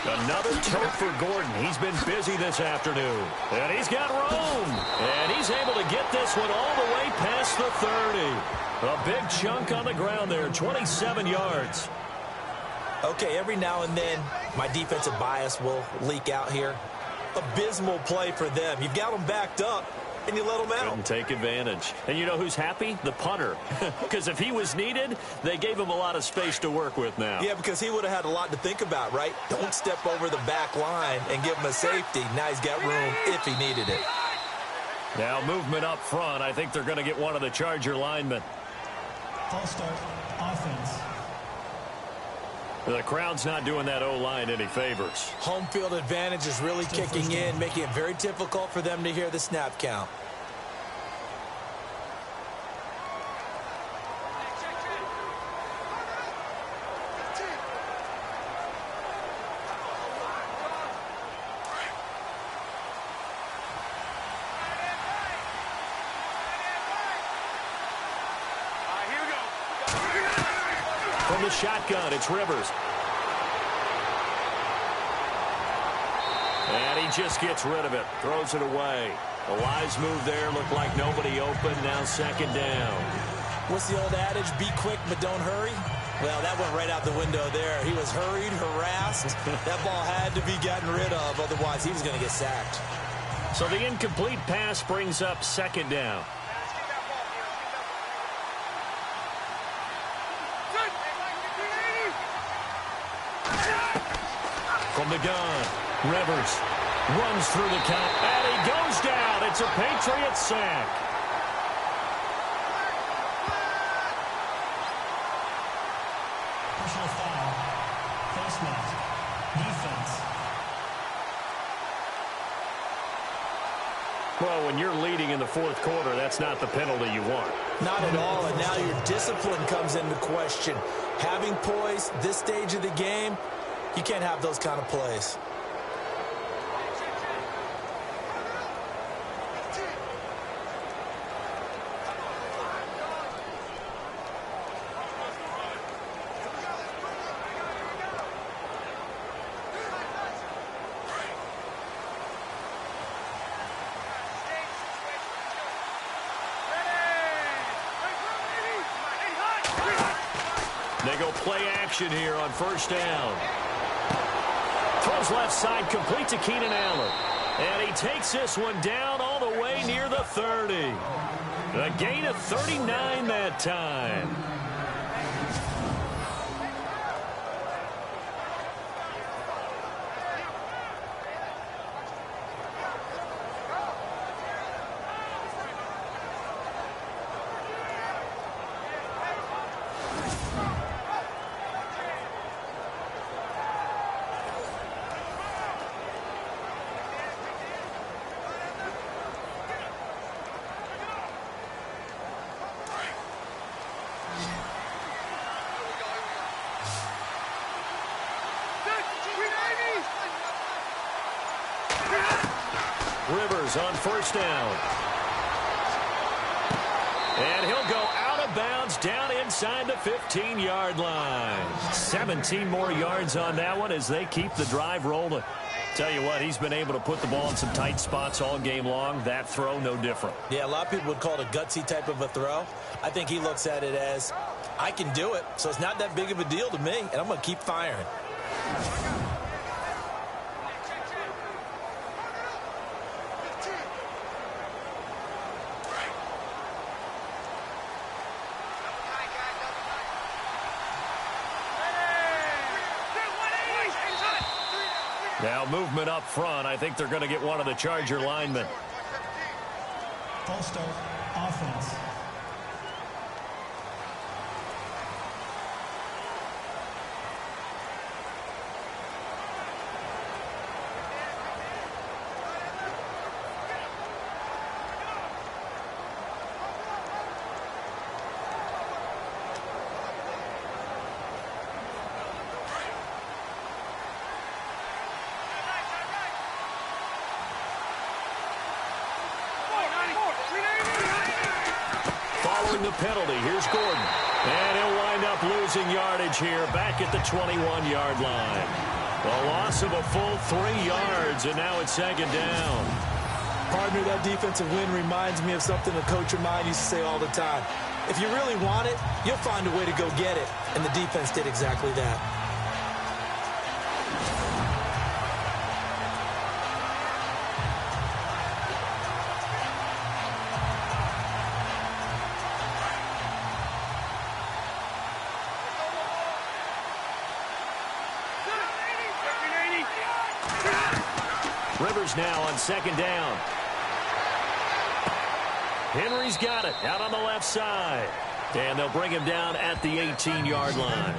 Another Another tote for Gordon. He's been busy this afternoon. And he's got room. And he's able to get this one all the way past the 30. A big chunk on the ground there, 27 yards. Okay, every now and then, my defensive bias will leak out here. Abysmal play for them. You've got them backed up, and you let them out. Couldn't take advantage. And you know who's happy? The punter. Because if he was needed, they gave him a lot of space to work with now. Yeah, because he would have had a lot to think about, right? Don't step over the back line and give him a safety. Now he's got room if he needed it. Now movement up front. I think they're going to get one of the Charger linemen. False start, offense. The crowd's not doing that O-line any favors. Home field advantage is really kicking in, making it very difficult for them to hear the snap count. From the shotgun, it's Rivers. And he just gets rid of it, throws it away. A wise move there, looked like nobody open, now second down. What's the old adage, be quick but don't hurry? Well, that went right out the window there. He was hurried, harassed. That ball had to be gotten rid of, otherwise he was going to get sacked. So the incomplete pass brings up second down. From the gun, Rivers runs through the count, and he goes down. It's a Patriots sack. Personal foul. Face mask. Defense. Well, when you're leading in the fourth quarter, that's not the penalty you want. Not at all, and now your discipline comes into question. Having poise this stage of the game, you can't have those kind of plays. They go play action here on first down. Throws left side, complete to Keenan Allen. And he takes this one down all the way near the 30. A gain of 39 that time. Rivers on first down. And he'll go out of bounds down inside the 15-yard line. 17 more yards on that one as they keep the drive rolling. Tell you what, he's been able to put the ball in some tight spots all game long. That throw, no different. Yeah, a lot of people would call it a gutsy type of a throw. I think he looks at it as, I can do it, so it's not that big of a deal to me, and I'm going to keep firing. Now movement up front. I think they're going to get one of the Charger linemen. False start, offense. The penalty. Here's Gordon. And he'll wind up losing yardage here back at the 21-yard line. A loss of a full 3 yards, and now it's second down. Partner, that defensive win reminds me of something a coach of mine used to say all the time. If you really want it, you'll find a way to go get it. And the defense did exactly that. Rivers now on second down. Henry's got it out on the left side. And they'll bring him down at the 18-yard line.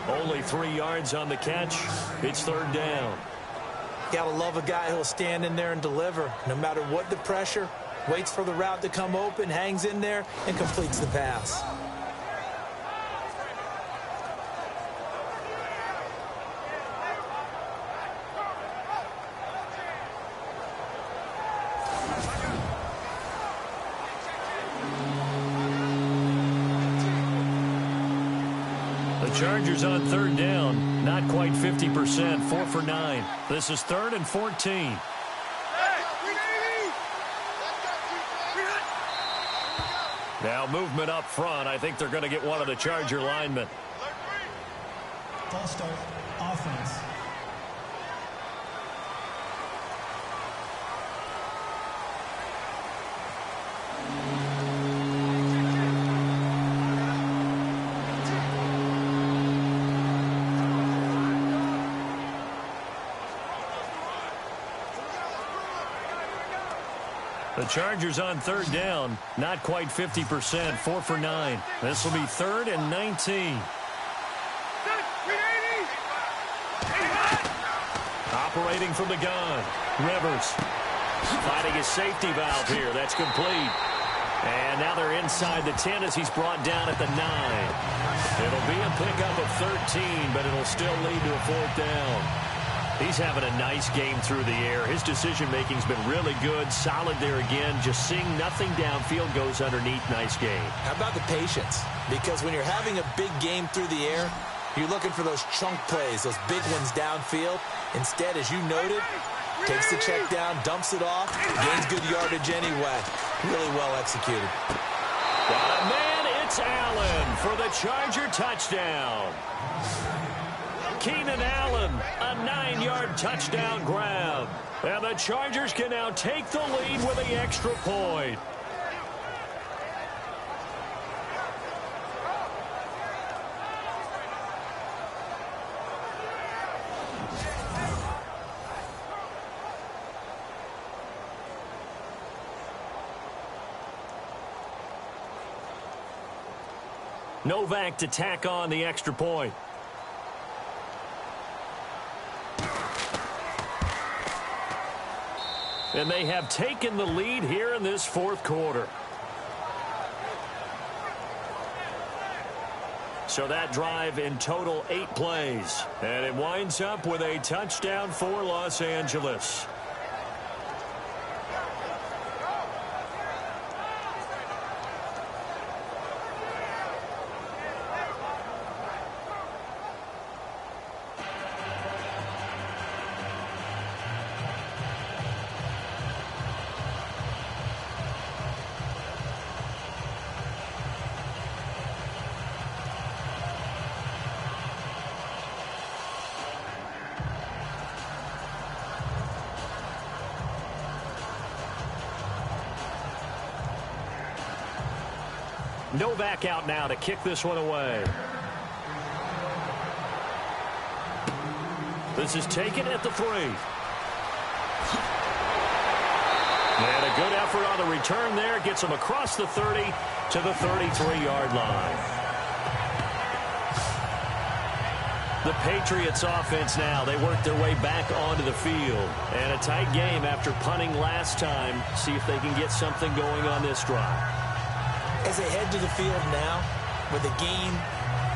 Only 3 yards on the catch. It's third down. Gotta love a guy who'll stand in there and deliver. No matter what the pressure, waits for the route to come open, hangs in there, and completes the pass. Chargers on third down, not quite 50%, 4 for 9. This is 3rd and 14. Now movement up front. I think they're going to get one of the Charger linemen. False start, offense. The Chargers on third down, not quite 50%, 4 for 9. This will be 3rd and 19. Operating from the gun, Rivers finding his safety valve here. That's complete. And now they're inside the 10 as he's brought down at the 9. It'll be a pickup of 13, but it'll still lead to a 4th down. He's having a nice game through the air. His decision-making's been really good. Solid there again. Just seeing nothing downfield goes underneath. Nice game. How about the patience? Because when you're having a big game through the air, you're looking for those chunk plays, those big ones downfield. Instead, as you noted, takes the check down, dumps it off, gains good yardage anyway. Really well executed. Got a man, it's Allen for the Charger touchdown. Keenan Allen, a 9-yard touchdown grab. And the Chargers can now take the lead with the extra point. Novak to tack on the extra point. And they have taken the lead here in this 4th quarter. So that drive in total 8 plays. And it winds up with a touchdown for Los Angeles. Novak out now to kick this one away. This is taken at the 3. And a good effort on the return there. Gets him across the 30 to the 33-yard line. The Patriots offense now. They work their way back onto the field. And a tight game after punting last time. See if they can get something going on this drive. As they head to the field now, with the game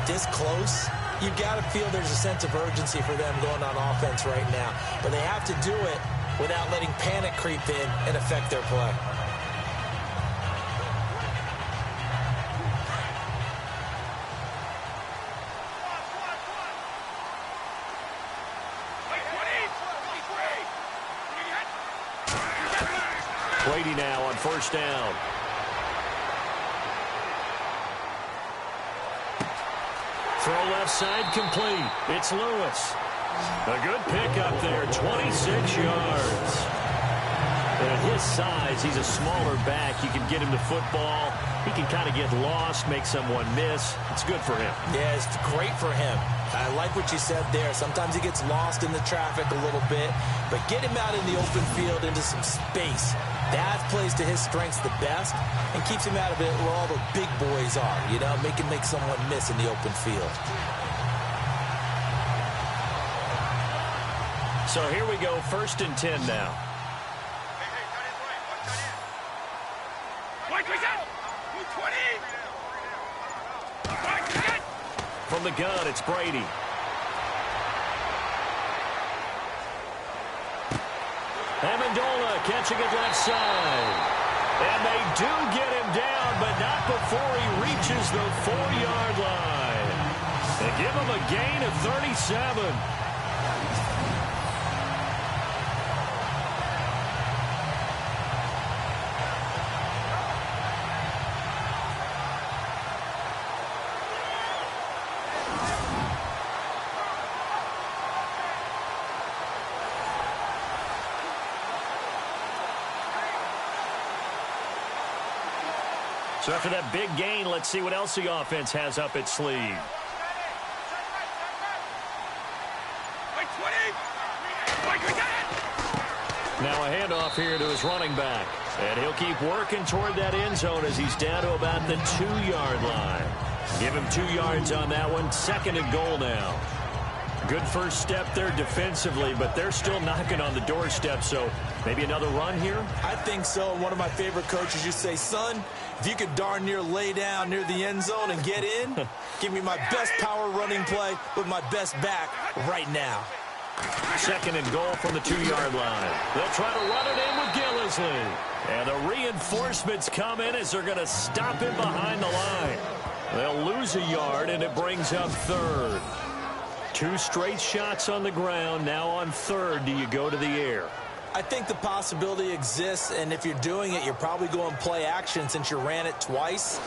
this close, you've got to feel there's a sense of urgency for them going on offense right now. But they have to do it without letting panic creep in and affect their play. now on first down. Throw left side complete. It's Lewis. A good pickup there, 26 yards. At his size, he's a smaller back. You can get him to football. He can kind of get lost, make someone miss. It's good for him. Yeah, it's great for him. I like what you said there. Sometimes he gets lost in the traffic a little bit, but get him out in the open field into some space. That plays to his strengths the best and keeps him out of it where all the big boys are, you know, make someone miss in the open field. So here we go, 1st and 10 now. From the gun, it's Brady. Amendola catching it left side. And they do get him down, but not before he reaches the 4-yard line. They give him a gain of 37. So after that big gain, let's see what else the offense has up its sleeve. Now a handoff here to his running back. And he'll keep working toward that end zone as he's down to about the 2-yard line. Give him 2 yards on that one. 2nd and goal now. Good first step there defensively, but they're still knocking on the doorstep, so maybe another run here? I think so. One of my favorite coaches used to say, son, if you could darn near lay down near the end zone and get in, give me my best power running play with my best back right now. 2nd and goal from the 2-yard line. They'll try to run it in with Gillisley. And the reinforcements come in as they're going to stop him behind the line. They'll lose a yard, and it brings up 3rd. 2 straight shots on the ground. Now on 3rd, do you go to the air? I think the possibility exists, and if you're doing it, you're probably going play action since you ran it twice.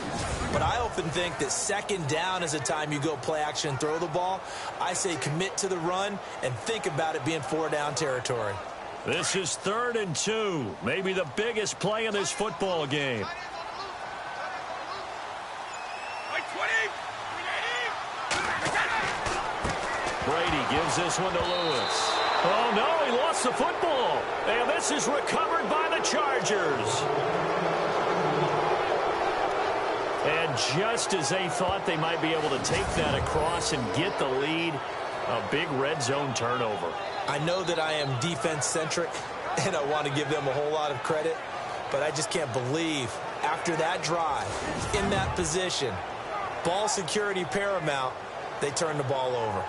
But I often think that 2nd down is the time you go play action and throw the ball. I say commit to the run and think about it being 4-down territory. This is 3rd and 2, maybe the biggest play in this football game. Brady gives this one to Lewis. Oh, no, he lost the football. And this is recovered by the Chargers. And just as they thought they might be able to take that across and get the lead, a big red zone turnover. I know that I am defense-centric, and I want to give them a whole lot of credit, but I just can't believe after that drive, in that position, ball security paramount, they turn the ball over.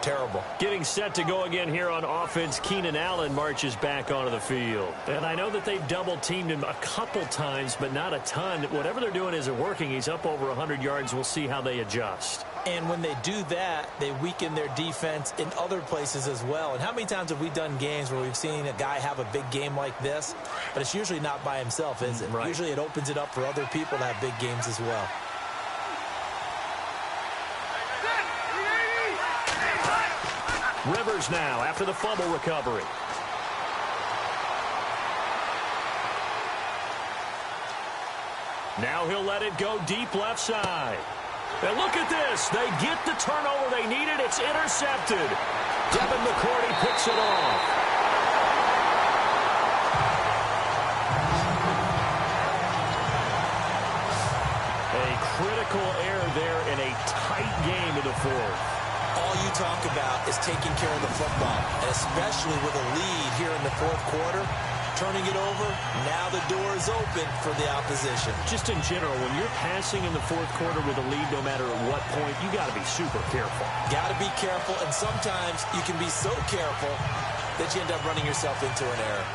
Terrible. Getting set to go again here on offense, Keenan Allen marches back onto the field. And I know that they've double-teamed him a couple times, but not a ton. Whatever they're doing isn't working. He's up over 100 yards. We'll see how they adjust. And when they do that, they weaken their defense in other places as well. And how many times have we done games where we've seen a guy have a big game like this? But it's usually not by himself, is it? Right. Usually it opens it up for other people to have big games as well. Rivers now after the fumble recovery. Now he'll let it go deep left side. And look at this. They get the turnover they needed. It's intercepted. Devin McCourty picks it off. A critical error there in a tight game in the 4th. All you talk about is taking care of the football, and especially with a lead here in the 4th quarter, turning it over, now the door is open for the opposition. Just in general, when you're passing in the 4th quarter with a lead, no matter at what point, you got to be super careful. Got to be careful, and sometimes you can be so careful that you end up running yourself into an error.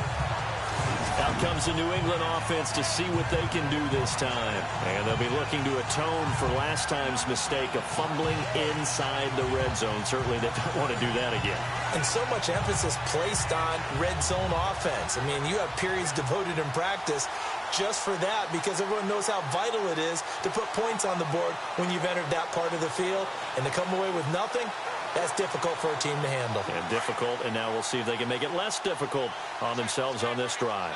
Out comes the New England offense to see what they can do this time. And they'll be looking to atone for last time's mistake of fumbling inside the red zone. Certainly they don't want to do that again. And so much emphasis placed on red zone offense. I mean, you have periods devoted in practice just for that, because everyone knows how vital it is to put points on the board when you've entered that part of the field. And to come away with nothing, that's difficult for a team to handle. And difficult, and now we'll see if they can make it less difficult on themselves on this drive.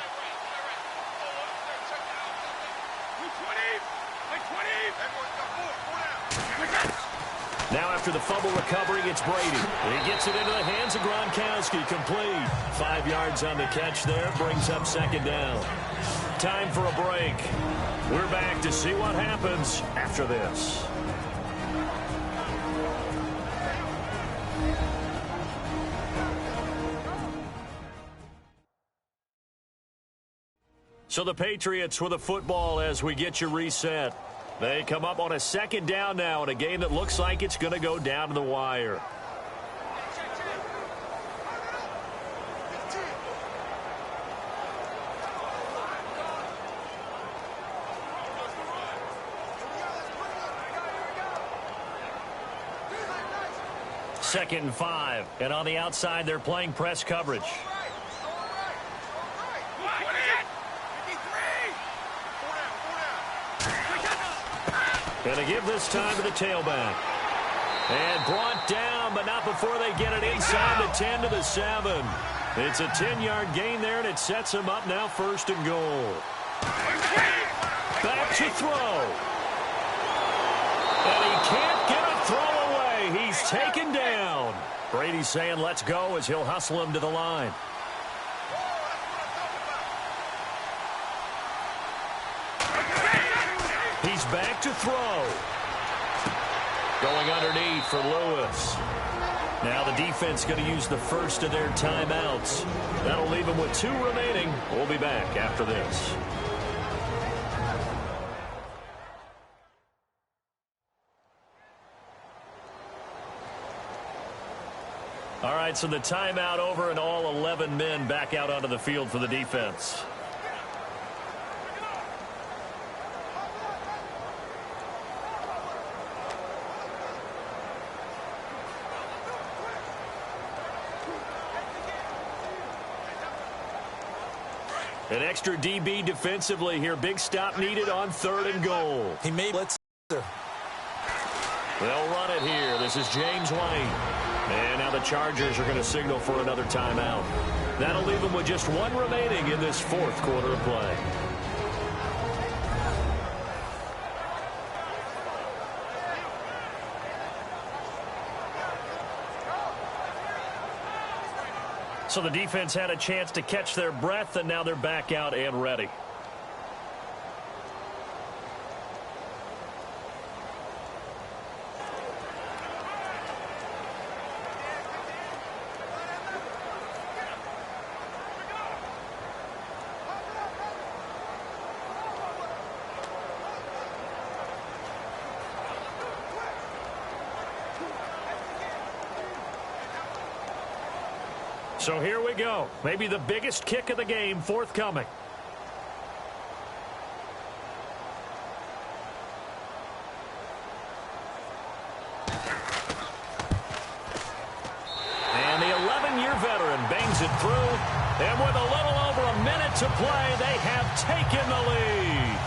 Now after the fumble recovery, it's Brady. He gets it into the hands of Gostkowski, complete. 5 yards on the catch there, brings up second down. Time for a break. We're back to see what happens after this. So the Patriots with the football as we get you reset. They come up on a second down now in a game that looks like it's going to go down to the wire. Second and 5. And on the outside, they're playing press coverage. Going to give this time to the tailback. And brought down, but not before they get it inside the 10 to the 7. It's a 10-yard gain there, and it sets him up now first and goal. Back to throw. And he can't get a throw away. He's taken down. Brady's saying let's go as he'll hustle him to the line. He's back to throw. Going underneath for Lewis. Now the defense going to use the first of their timeouts. That'll leave them with 2 remaining. We'll be back after this. All right, so the timeout over and all 11 men back out onto the field for the defense. An extra DB defensively here. Big stop needed on 3rd and goal. He made let's. They'll run it here. This is James White. And now the Chargers are going to signal for another timeout. That'll leave them with just 1 remaining in this 4th quarter of play. So the defense had a chance to catch their breath, and now they're back out and ready. So here we go. Maybe the biggest kick of the game forthcoming. And the 11-year veteran bangs it through. And with a little over a minute to play, they have taken the lead.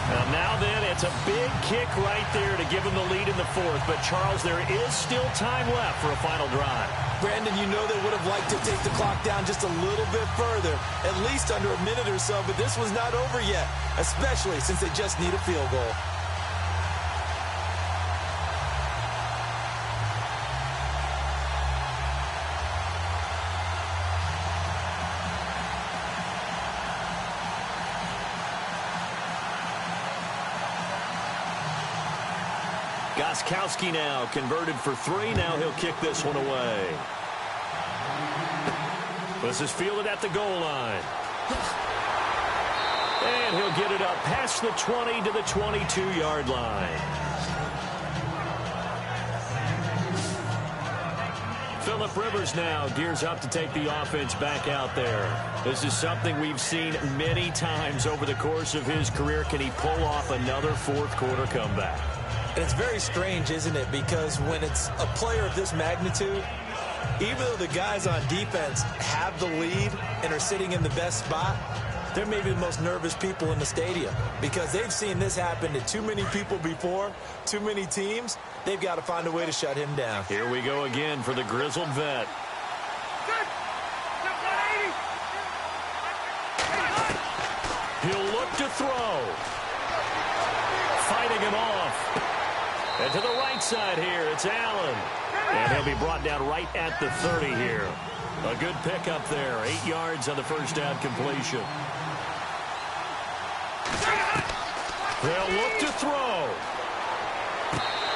And now then, it's a big kick right there to give them the lead in the 4th. But, Charles, there is still time left for a final drive. Brandon, you know they would have liked to take the clock down just a little bit further, at least under a minute or so, but this was not over yet, especially since they just need a field goal. Gostkowski now converted for 3. Now he'll kick this one away. This is fielded at the goal line. And he'll get it up past the 20 to the 22-yard line. Phillip Rivers now gears up to take the offense back out there. This is something we've seen many times over the course of his career. Can he pull off another fourth-quarter comeback? And it's very strange, isn't it? Because when it's a player of this magnitude, even though the guys on defense have the lead and are sitting in the best spot, they're maybe the most nervous people in the stadium because they've seen this happen to too many people before, too many teams. They've got to find a way to shut him down. Here we go again for the grizzled vet. He'll look to throw. Fighting him off. And to the right side here, it's Allen. And he'll be brought down right at the 30 here. A good pickup there. 8 yards on the first down completion. They'll look to throw.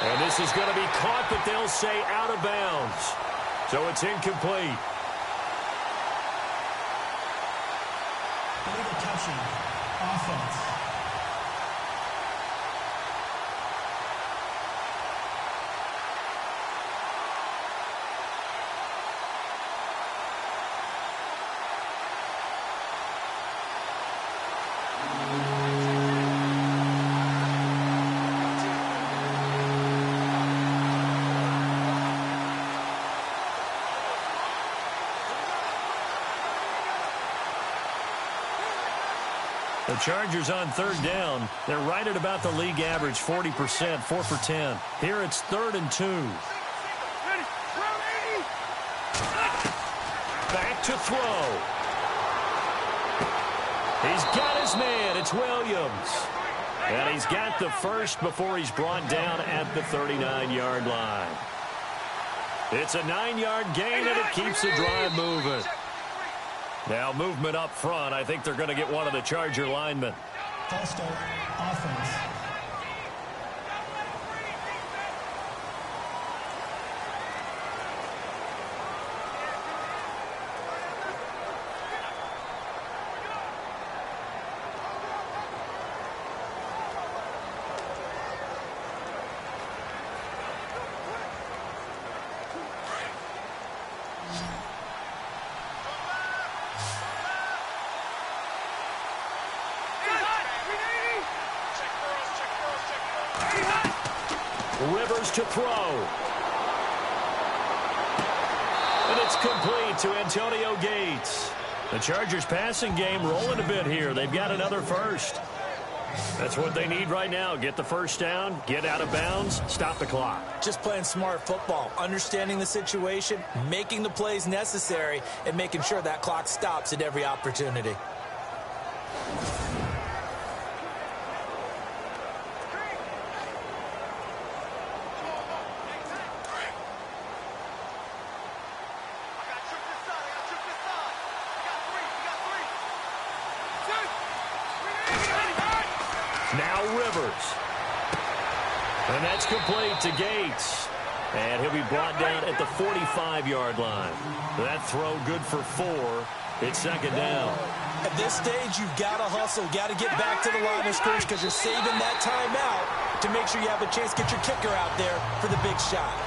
And this is going to be caught, but they'll say out of bounds. So it's incomplete. Illegal touching. Offense. The Chargers on third down. They're right at about the league average, 40%, 4 for 10. Here it's 3rd and 2. Back to throw. He's got his man. It's Williams. And he's got the first before he's brought down at the 39-yard line. It's a 9-yard gain, and it keeps the drive moving. Now movement up front. I think they're going to get one of the Charger linemen. False start. Offense. Rivers to throw. And it's complete to Antonio Gates. The Chargers passing game rolling a bit here. They've got another first. That's what they need right now. Get the first down, get out of bounds, stop the clock. Just playing smart football, understanding the situation, making the plays necessary, and making sure that clock stops at every opportunity. Now Rivers. And that's complete to Gates. And he'll be brought down at the 45-yard line. That throw good for 4. It's 2nd down. At this stage, you've got to hustle, got to get back to the line of scrimmage because you're saving that timeout to make sure you have a chance to get your kicker out there for the big shot.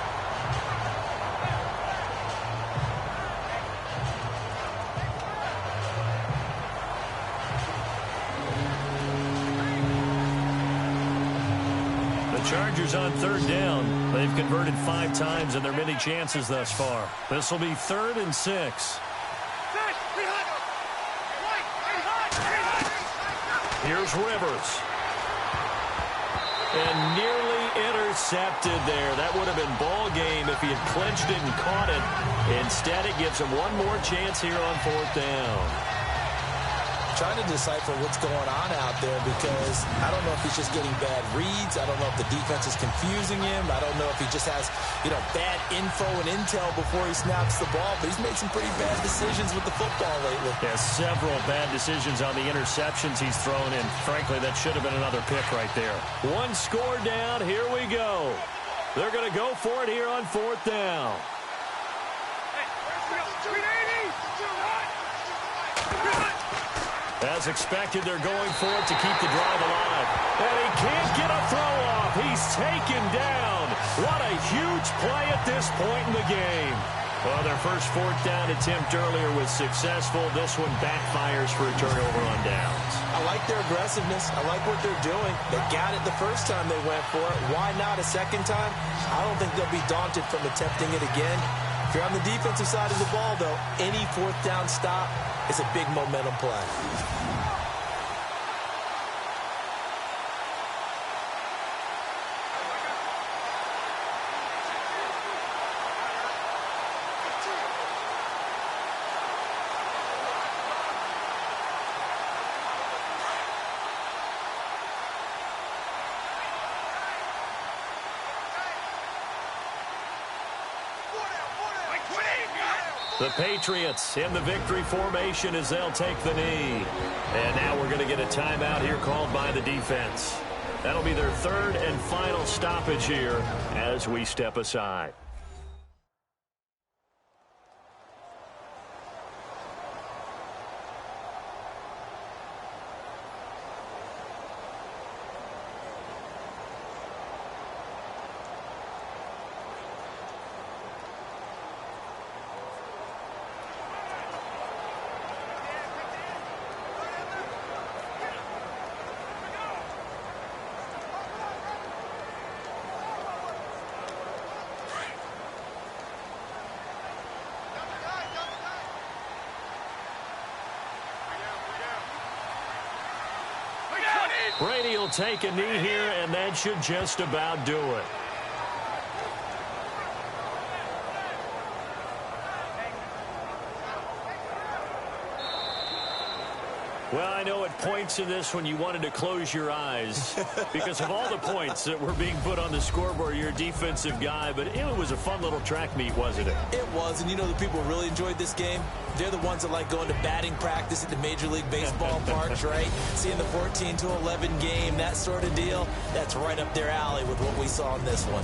Chargers on 3rd down. They've converted 5 times in their many chances thus far. This will be 3rd and 6. Here's Rivers. And nearly intercepted there. That would have been ball game if he had clinched it and caught it. Instead, it gives him one more chance here on 4th down. Trying to decipher what's going on out there because I don't know if he's just getting bad reads. I don't know if the defense is confusing him. I don't know if he just has, bad info and intel before he snaps the ball. But he's made some pretty bad decisions with the football lately. Yeah, several bad decisions on the interceptions he's thrown in. Frankly, that should have been another pick right there. One score down. Here we go. They're going to go for it here on 4th down. As expected, they're going for it to keep the drive alive. And he can't get a throw off. He's taken down. What a huge play at this point in the game. Well, their first fourth down attempt earlier was successful. This one backfires for a turnover on downs. I like their aggressiveness. I like what they're doing. They got it the first time they went for it. Why not a second time? I don't think they'll be daunted from attempting it again. If you're on the defensive side of the ball, though, any fourth down stop is a big momentum play. The Patriots in the victory formation as they'll take the knee. And now we're going to get a timeout here called by the defense. That'll be their third and final stoppage here as we step aside. Brady will take a knee here, and that should just about do it. Well, I know at points in this one you wanted to close your eyes because of all the points that were being put on the scoreboard. You're a defensive guy, but it was a fun little track meet, wasn't it? It was, and you know the people who really enjoyed this game? They're the ones that like going to batting practice at the Major League Baseball parks, right? Seeing the 14-11 game, that sort of deal, that's right up their alley with what we saw in this one.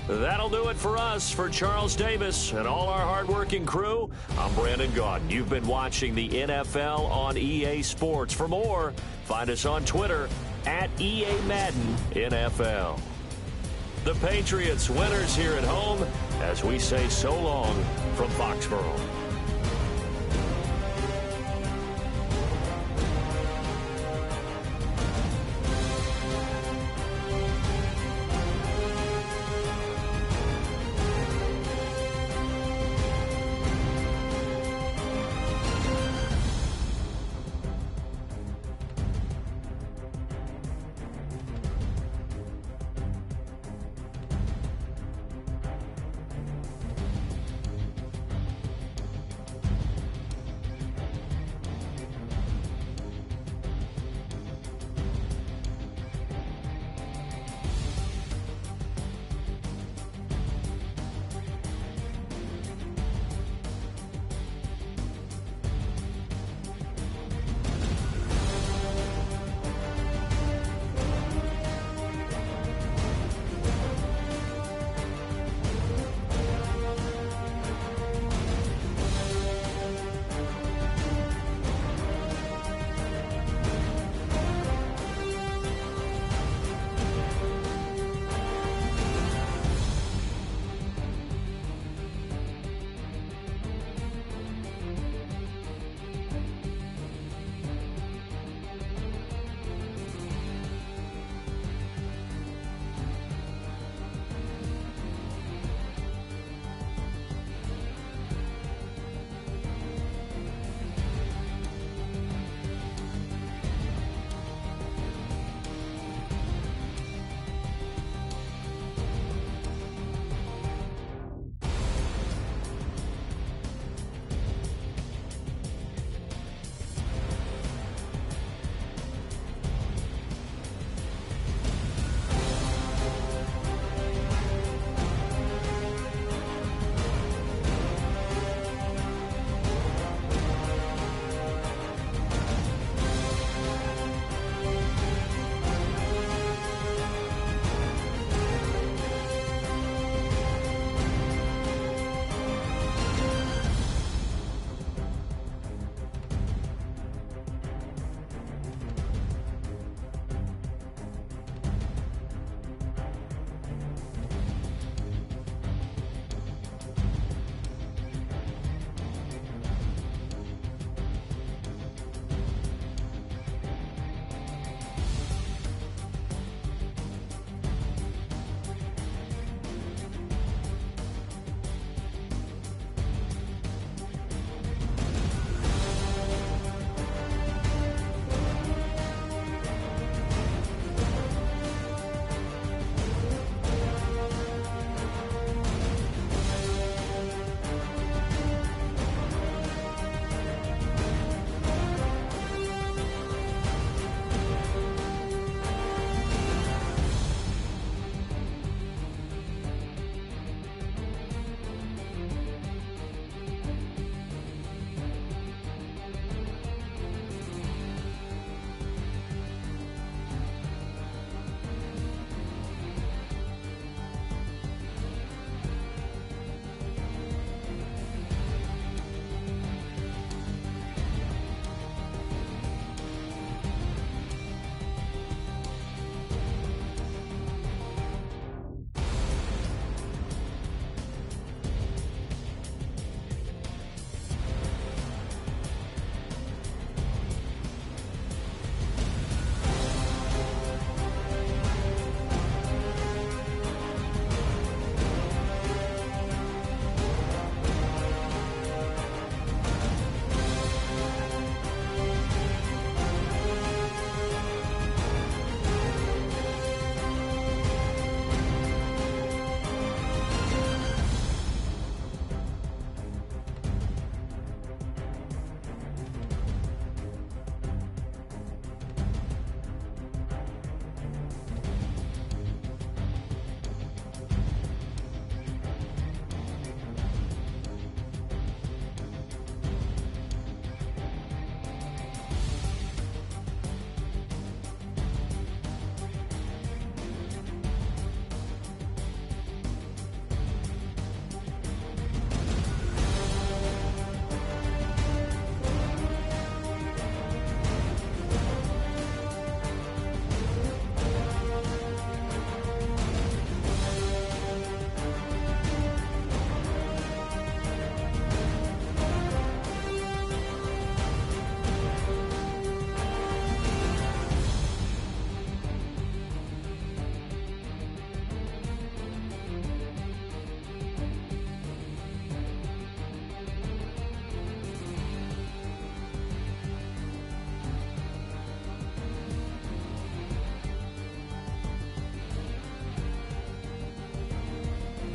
That'll do it for us. For Charles Davis and all our hardworking crew, I'm Brandon Gordon. You've been watching the NFL on EA Sports. For more, find us on Twitter at EA Madden NFL. The Patriots winners here at home as we say so long from Foxborough.